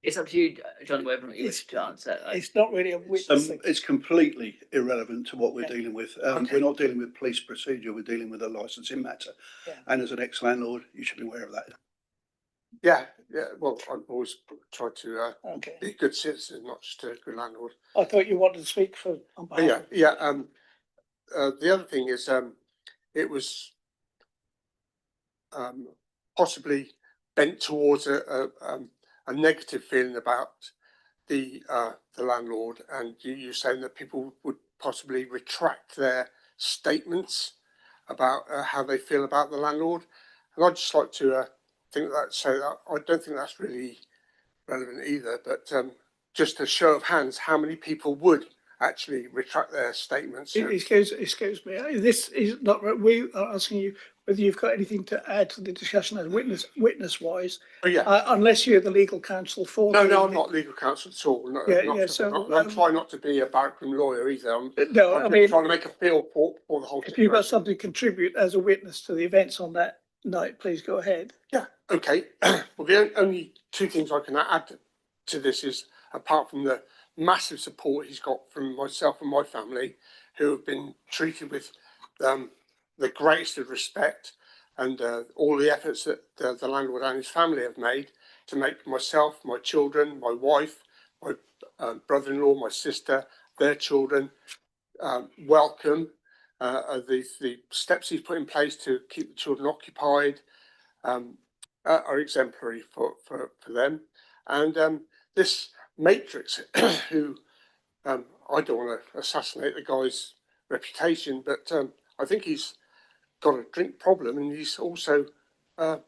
It's up to you, John, whether or not you wish to answer. It's not really a witness. It's completely irrelevant to what we're dealing with. Okay. We're not dealing with police procedure, we're dealing with a licensing matter. Yeah. And as an ex-landlord, you should be aware of that. Yeah. Well, I've always tried to Okay. be a good citizen, not just a good landlord. I thought you wanted to speak for. On behalf of- The other thing is, it was possibly bent towards a negative feeling about the landlord, and you're saying that people would possibly retract their statements about how they feel about the landlord. And I'd just like to say that I don't think that's really relevant either. But just a show of hands, how many people would actually retract their statements? Excuse me. This is not. We are asking you whether you've got anything to add to the discussion as witness wise. Oh, yeah. Unless you're the legal counsel for. No, I'm not legal counsel at all. No, I'm trying not to be a barrackroom lawyer either. I'm trying to make a feel for the whole. If you've got something to contribute as a witness to the events on that night, please go ahead. Yeah. Okay. Well, the only two things I can add to this is, apart from the massive support he's got from myself and my family, who have been treated with the greatest of respect, and all the efforts that the landlord and his family have made to make myself, my children, my wife, my brother-in-law, my sister, their children welcome. The steps he's put in place to keep the children occupied are exemplary for them. And this Matrix, who I don't want to assassinate the guy's reputation, but I think he's got a drink problem, and he's also got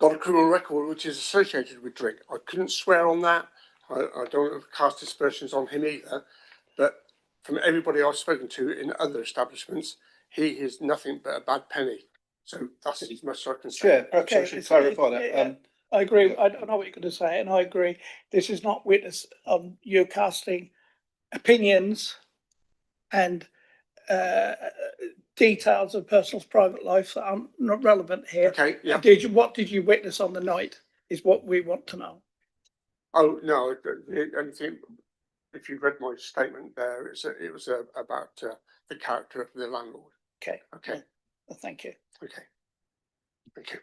a criminal record which is associated with drink. I couldn't swear on that. I don't want to cast aspersions on him either, but from everybody I've spoken to in other establishments, he is nothing but a bad penny. So that's as much as I can say. Chair, perhaps I should clarify that. I agree. I don't know what you're going to say, and I agree. This is not witness of you casting opinions and details of person's private life that are not relevant here. Okay, yeah. What did you witness on the night is what we want to know. Oh, no, the only thing, if you read my statement there, it was about the character of the landlord. Okay. Okay. Well, thank you. Okay. Thank you.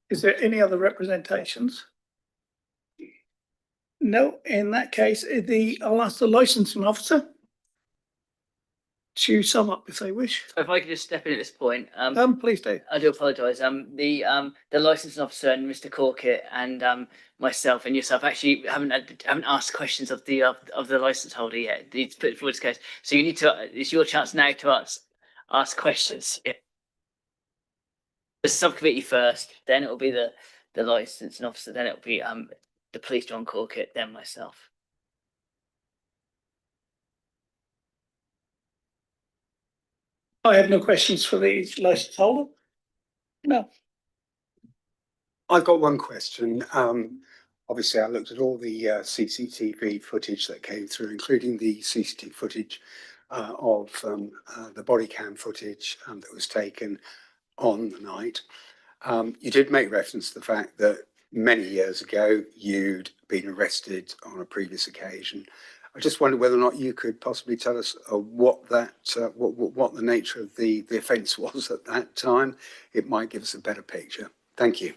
Is there any other representations? No, in that case, I'll ask the licensing officer to sum up if they wish. If I could just step in at this point, Please do. I do apologise. The licensing officer and Mr. Corkett and myself and yourself actually haven't asked questions of the licence holder yet. It's put forward this case, so you need to. It's your chance now to ask questions. Yeah. The subcommittee first, then it'll be the licensing officer, then it'll be the police, John Corkett, then myself. I have no questions for the licence holder. No. I've got one question. Obviously, I looked at all the CCTV footage that came through, including the CCTV footage of the body cam footage that was taken on the night. You did make reference to the fact that many years ago you'd been arrested on a previous occasion. I just wondered whether or not you could possibly tell us what the nature of the offence was at that time. It might give us a better picture. Thank you.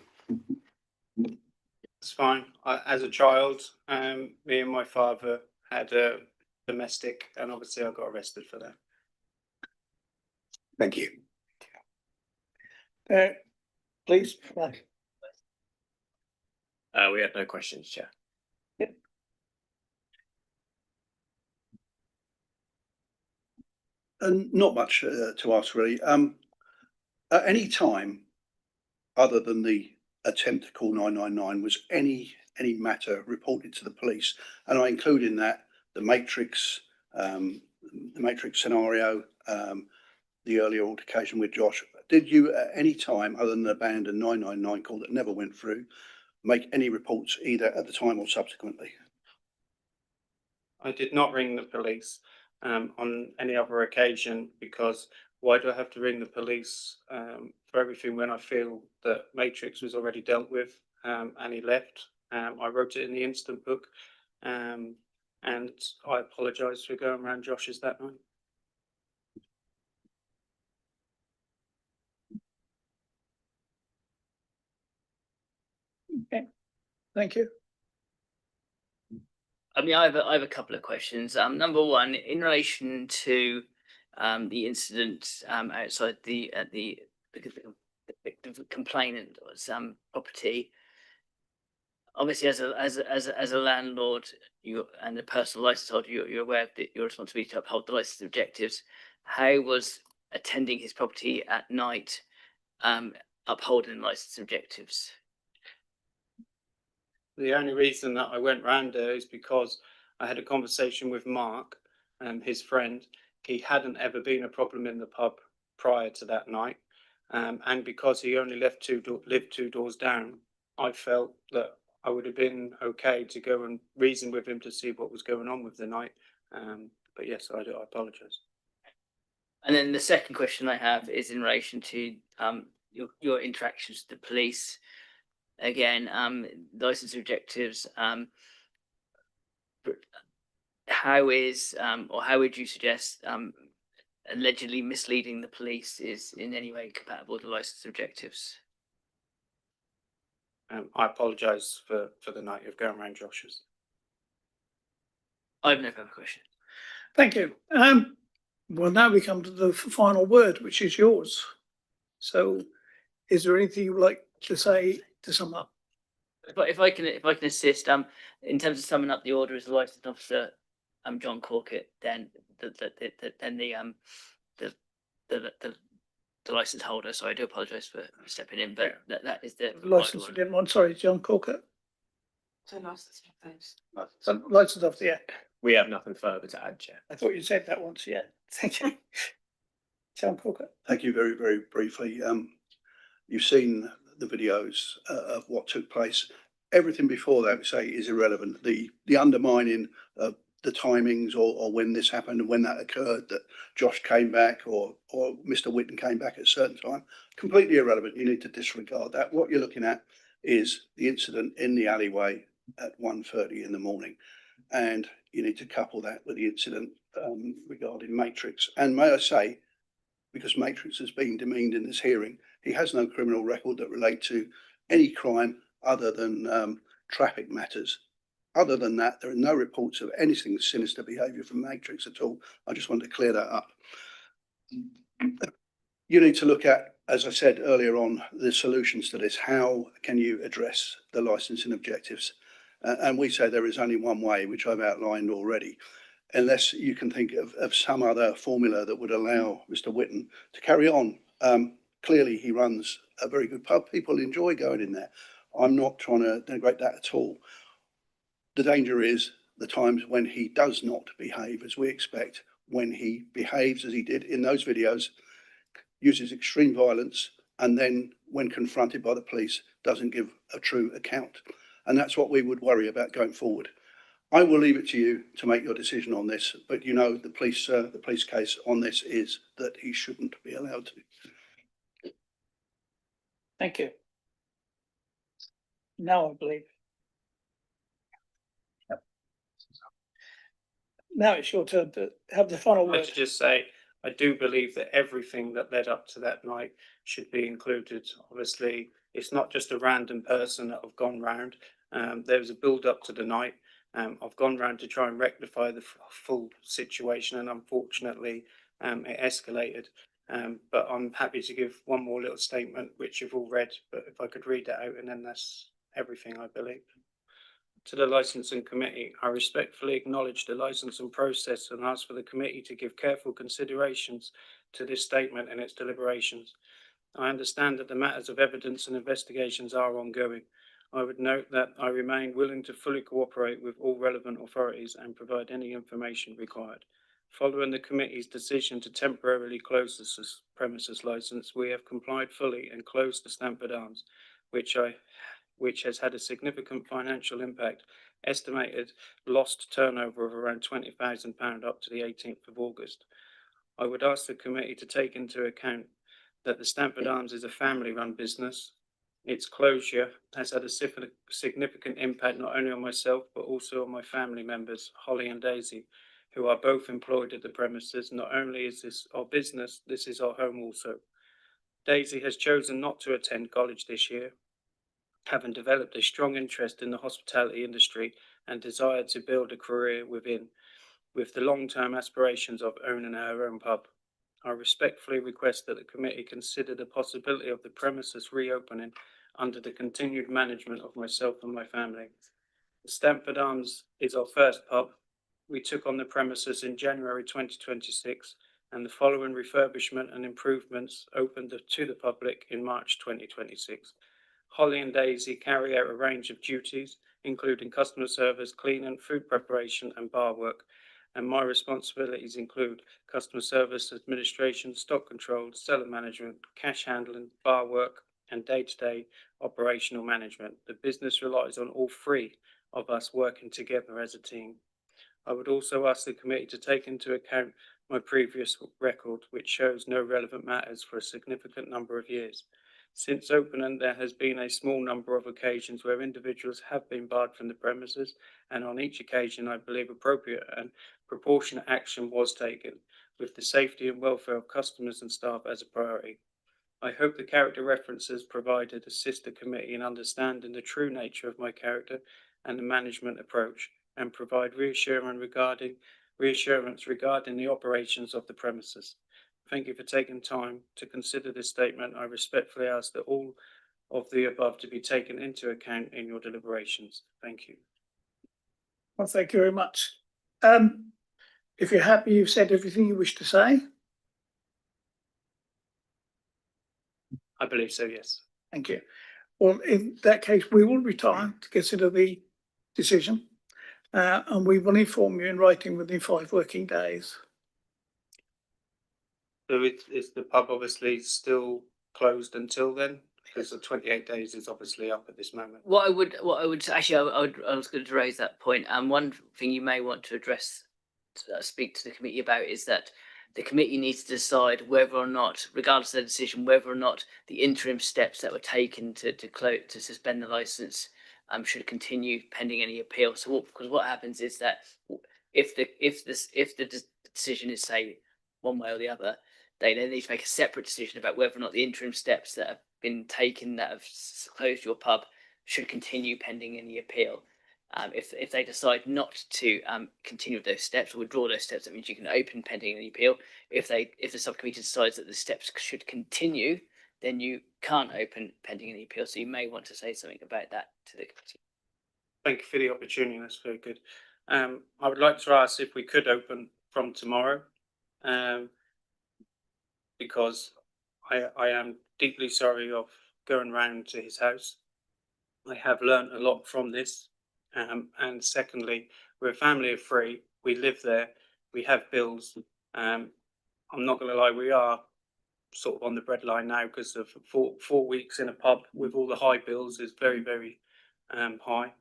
It's fine. As a child, me and my father had a domestic, and obviously I got arrested for that. Thank you. Please. We had no questions, Chair. And not much to ask really. At any time, other than the attempt to call 999, was any matter reported to the police? And I include in that the Matrix scenario, the earlier altercation with Josh. Did you at any time, other than the abandoned 999 call that never went through, make any reports either at the time or subsequently? I did not ring the police on any other occasion, because why do I have to ring the police for everything when I feel that Matrix was already dealt with and he left? I wrote it in the instant book, and I apologise for going around Josh's that night. Okay, thank you. I mean, I have a couple of questions. Number one, in relation to the incident outside the complainant was property. Obviously, as a landlord, you and a personal license holder, you're aware of your responsibility to uphold the license objectives. How was attending his property at night upholding license objectives? The only reason that I went round there is because I had a conversation with Mark, his friend. He hadn't ever been a problem in the pub prior to that night, and because he only lived two doors down, I felt that I would have been okay to go and reason with him to see what was going on with the night. But yes, I apologise. And then the second question I have is in relation to your interactions with the police. Again, license objectives. How is or how would you suggest allegedly misleading the police is in any way compatible with the license objectives? I apologise for the night of going around Josh's. I have no further question. Thank you. Well, now we come to the final word, which is yours. So, is there anything you would like to say to sum up? If I can assist, in terms of summing up the order as the licensed officer, John Corkett, then the license holder. So I do apologise for stepping in, but that is the License again, one. Sorry, John Corkett. So license officer. License officer, yeah. We have nothing further to add, Chair. I thought you said that once, yeah. Thank you. Town Clerk. Thank you very, very briefly. You've seen the videos of what took place. Everything before that, we say, is irrelevant. The undermining of the timings or when this happened and when that occurred, that Josh came back or Mr. Whitten came back at a certain time, completely irrelevant. You need to disregard that. What you're looking at is the incident in the alleyway at 1:30 in the morning. And you need to couple that with the incident regarding Matrix. And may I say, because Matrix has been demeaned in this hearing, he has no criminal record that relate to any crime other than traffic matters. Other than that, there are no reports of anything sinister behaviour from Matrix at all. I just wanted to clear that up. You need to look at, as I said earlier on, the solutions to this. How can you address the licensing objectives? And we say there is only one way, which I've outlined already, unless you can think of some other formula that would allow Mr. Whitten to carry on. Clearly, he runs a very good pub. People enjoy going in there. I'm not trying to denigrate that at all. The danger is the times when he does not behave as we expect, when he behaves as he did in those videos, uses extreme violence, and then when confronted by the police, doesn't give a true account. And that's what we would worry about going forward. I will leave it to you to make your decision on this, but you know the police case on this is that he shouldn't be allowed to. Thank you. Now I believe. Yep. Now it's your turn to have the final I'd word. like to just say, I do believe that everything that led up to that night should be included. Obviously, it's not just a random person that have gone round. There was a build up to the night. I've gone round to try and rectify the full situation, and unfortunately, it escalated. But I'm happy to give one more little statement, which you've all read, but if I could read that out, and then that's everything, I believe. To the Licensing Committee, I respectfully acknowledge the licensing process and ask for the committee to give careful considerations to this statement and its deliberations. I understand that the matters of evidence and investigations are ongoing. I would note that I remain willing to fully cooperate with all relevant authorities and provide any information required. Following the committee's decision to temporarily close the premises licence, we have complied fully and closed the Stamford Arms, which has had a significant financial impact, estimated lost turnover of around £20,000 up to the 18th of August. I would ask the committee to take into account that the Stamford Arms is a family-run business. Its closure has had a significant impact not only on myself but also on my family members, Holly and Daisy, who are both employed at the premises. Not only is this our business, this is our home also. Daisy has chosen not to attend college this year, having developed a strong interest in the hospitality industry and desire to build a career within, with the long-term aspirations of owning her own pub. I respectfully request that the committee consider the possibility of the premises reopening under the continued management of myself and my family. The Stamford Arms is our first pub. We took on the premises in January 2026, and the following refurbishment and improvements opened to the public in March 2026. Holly and Daisy carry out a range of duties, including customer service, cleaning, food preparation, and bar work. And my responsibilities include customer service, administration, stock control, cellar management, cash handling, bar work, and day-to-day operational management. The business relies on all three of us working together as a team. I would also ask the committee to take into account my previous record, which shows no relevant matters for a significant number of years. Since opening, there has been a small number of occasions where individuals have been barred from the premises, and on each occasion, I believe appropriate and proportionate action was taken, with the safety and welfare of customers and staff as a priority. I hope the character references provided assist the committee in understanding the true nature of my character and the management approach, and provide reassurance regarding the operations of the premises. Thank you for taking time to consider this statement. I respectfully ask that all of the above to be taken into account in your deliberations. Thank you. Well, thank you very much. If you're happy, you've said everything you wish to say. I believe so, yes. Thank you. Well, in that case, we will retire to consider the decision, and we will inform you in writing within 5 working days. So is the pub obviously still closed until then? Because the 28 days is obviously up at this moment. What I would actually, I was going to raise that point. And one thing you may want to address, speak to the committee about, is that the committee needs to decide whether or not, regardless of the decision, whether or not the interim steps that were taken to suspend the license should continue pending any appeal. So, because what happens is that if the decision is, say, one way or the other, they then need to make a separate decision about whether or not the interim steps that have been taken that have closed your pub should continue pending any appeal. If they decide not to continue with those steps or withdraw those steps, that means you can open pending any appeal. If the subcommittee decides that the steps should continue, then you can't open pending any appeal. So you may want to say something about that to the committee. Thank you for the opportunity. That's very good. I would like to ask if we could open from tomorrow, because I am deeply sorry of going round to his house. I have learnt a lot from this. And secondly, we're a family of three. We live there. We have bills. I'm not going to lie, we are sort of on the breadline now because of 4 weeks in a pub with all the high bills is very, very high.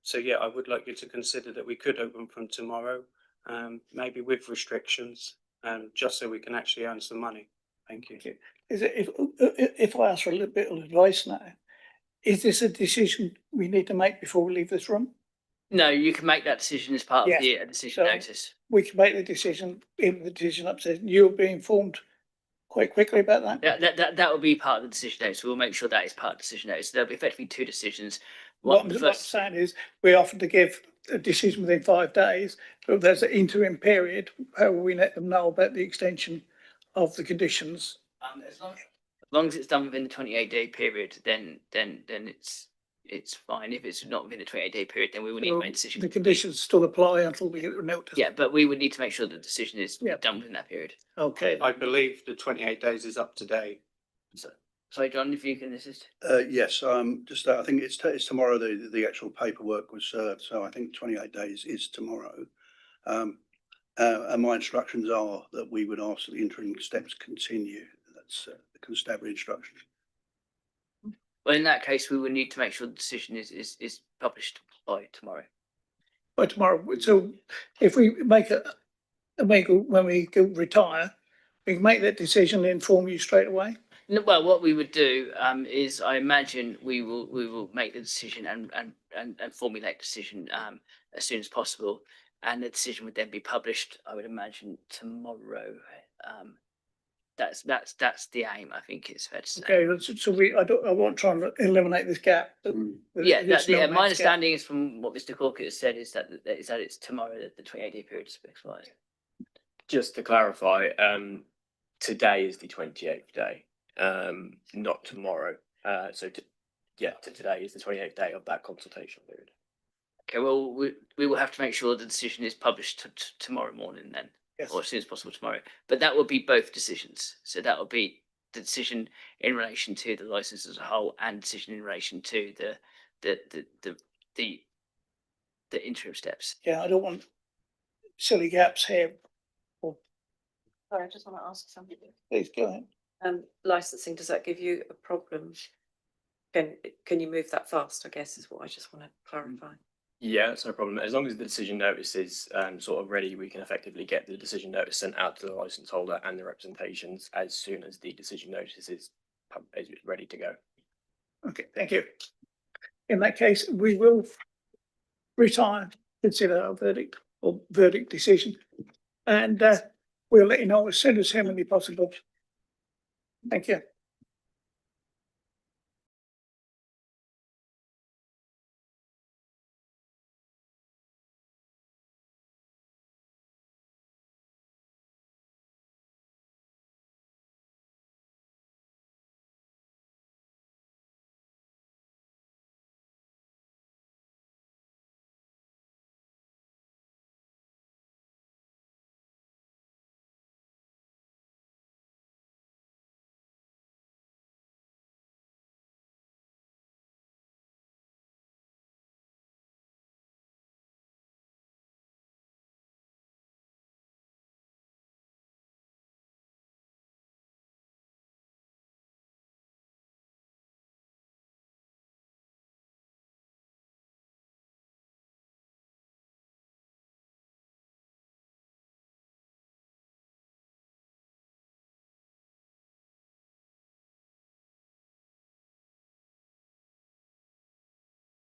So yeah, I would like you to consider that we could open from tomorrow, maybe with restrictions, just so we can actually earn some money. Thank you. Is it, if I ask for a little bit of advice now, is this a decision we need to make before we leave this room? No, you can make that decision as part of Yes. the decision So- notice. We can make the decision, in the decision upstairs. You'll be informed quite quickly about that? Yeah, that will be part of the decision notice. We'll make sure that is part of the decision notice. There'll be effectively two decisions. What The I'm first, saying is, we offer to give a decision within 5 days, but there's an interim period. How will we let them know about the extension of the conditions? as long as it's done within the 28-day period, then it's fine. If it's not within the 28-day period, then we will need to make a decision. The conditions still apply until we get the notice? Yeah, but we would need to make sure the decision is Yeah. done within that period. Okay. I believe the 28 days is up to date. Sorry, John, if you can assist. Yes, just, I think it's tomorrow the actual paperwork was served, so I think 28 days is tomorrow. And my instructions are that we would ask that the interim steps continue. That's the constabulary instruction. Well, in that case, we would need to make sure the decision is published by tomorrow. By tomorrow, so if we make when we go retire, we can make that decision and inform you straight away? No, well, what we would do is, I imagine we will make the decision and formulate the decision as soon as possible, and the decision would then be published, I would imagine, tomorrow. That's the aim. I think it's fair to say. Okay, so I won't try and eliminate this gap. Yeah, my understanding is, from what Mr. Corker has said, is that it's tomorrow that the 28-day period is expires. Just to clarify, today is the 28th day, not tomorrow. Today is the 28th day of that consultation period. Okay, well, we will have to make sure the decision is published tomorrow morning then. Yes. Or as soon as possible tomorrow. But that will be both decisions. So that will be the decision in relation to the license as a whole and decision in relation to the interim steps. Yeah, I don't want silly gaps here. Sorry, I just want to ask something. Please go ahead. Licensing, does that give you a problem? Can you move that fast, I guess, is what I just want to clarify. Yeah, that's no problem. As long as the decision notice is sort of ready, we can effectively get the decision notice sent out to the license holder and the representations as soon as the decision notice is ready to go. Okay, thank you. In that case, we will retire, consider our verdict or verdict decision, and we'll let you know as soon as humanly possible. Thank you.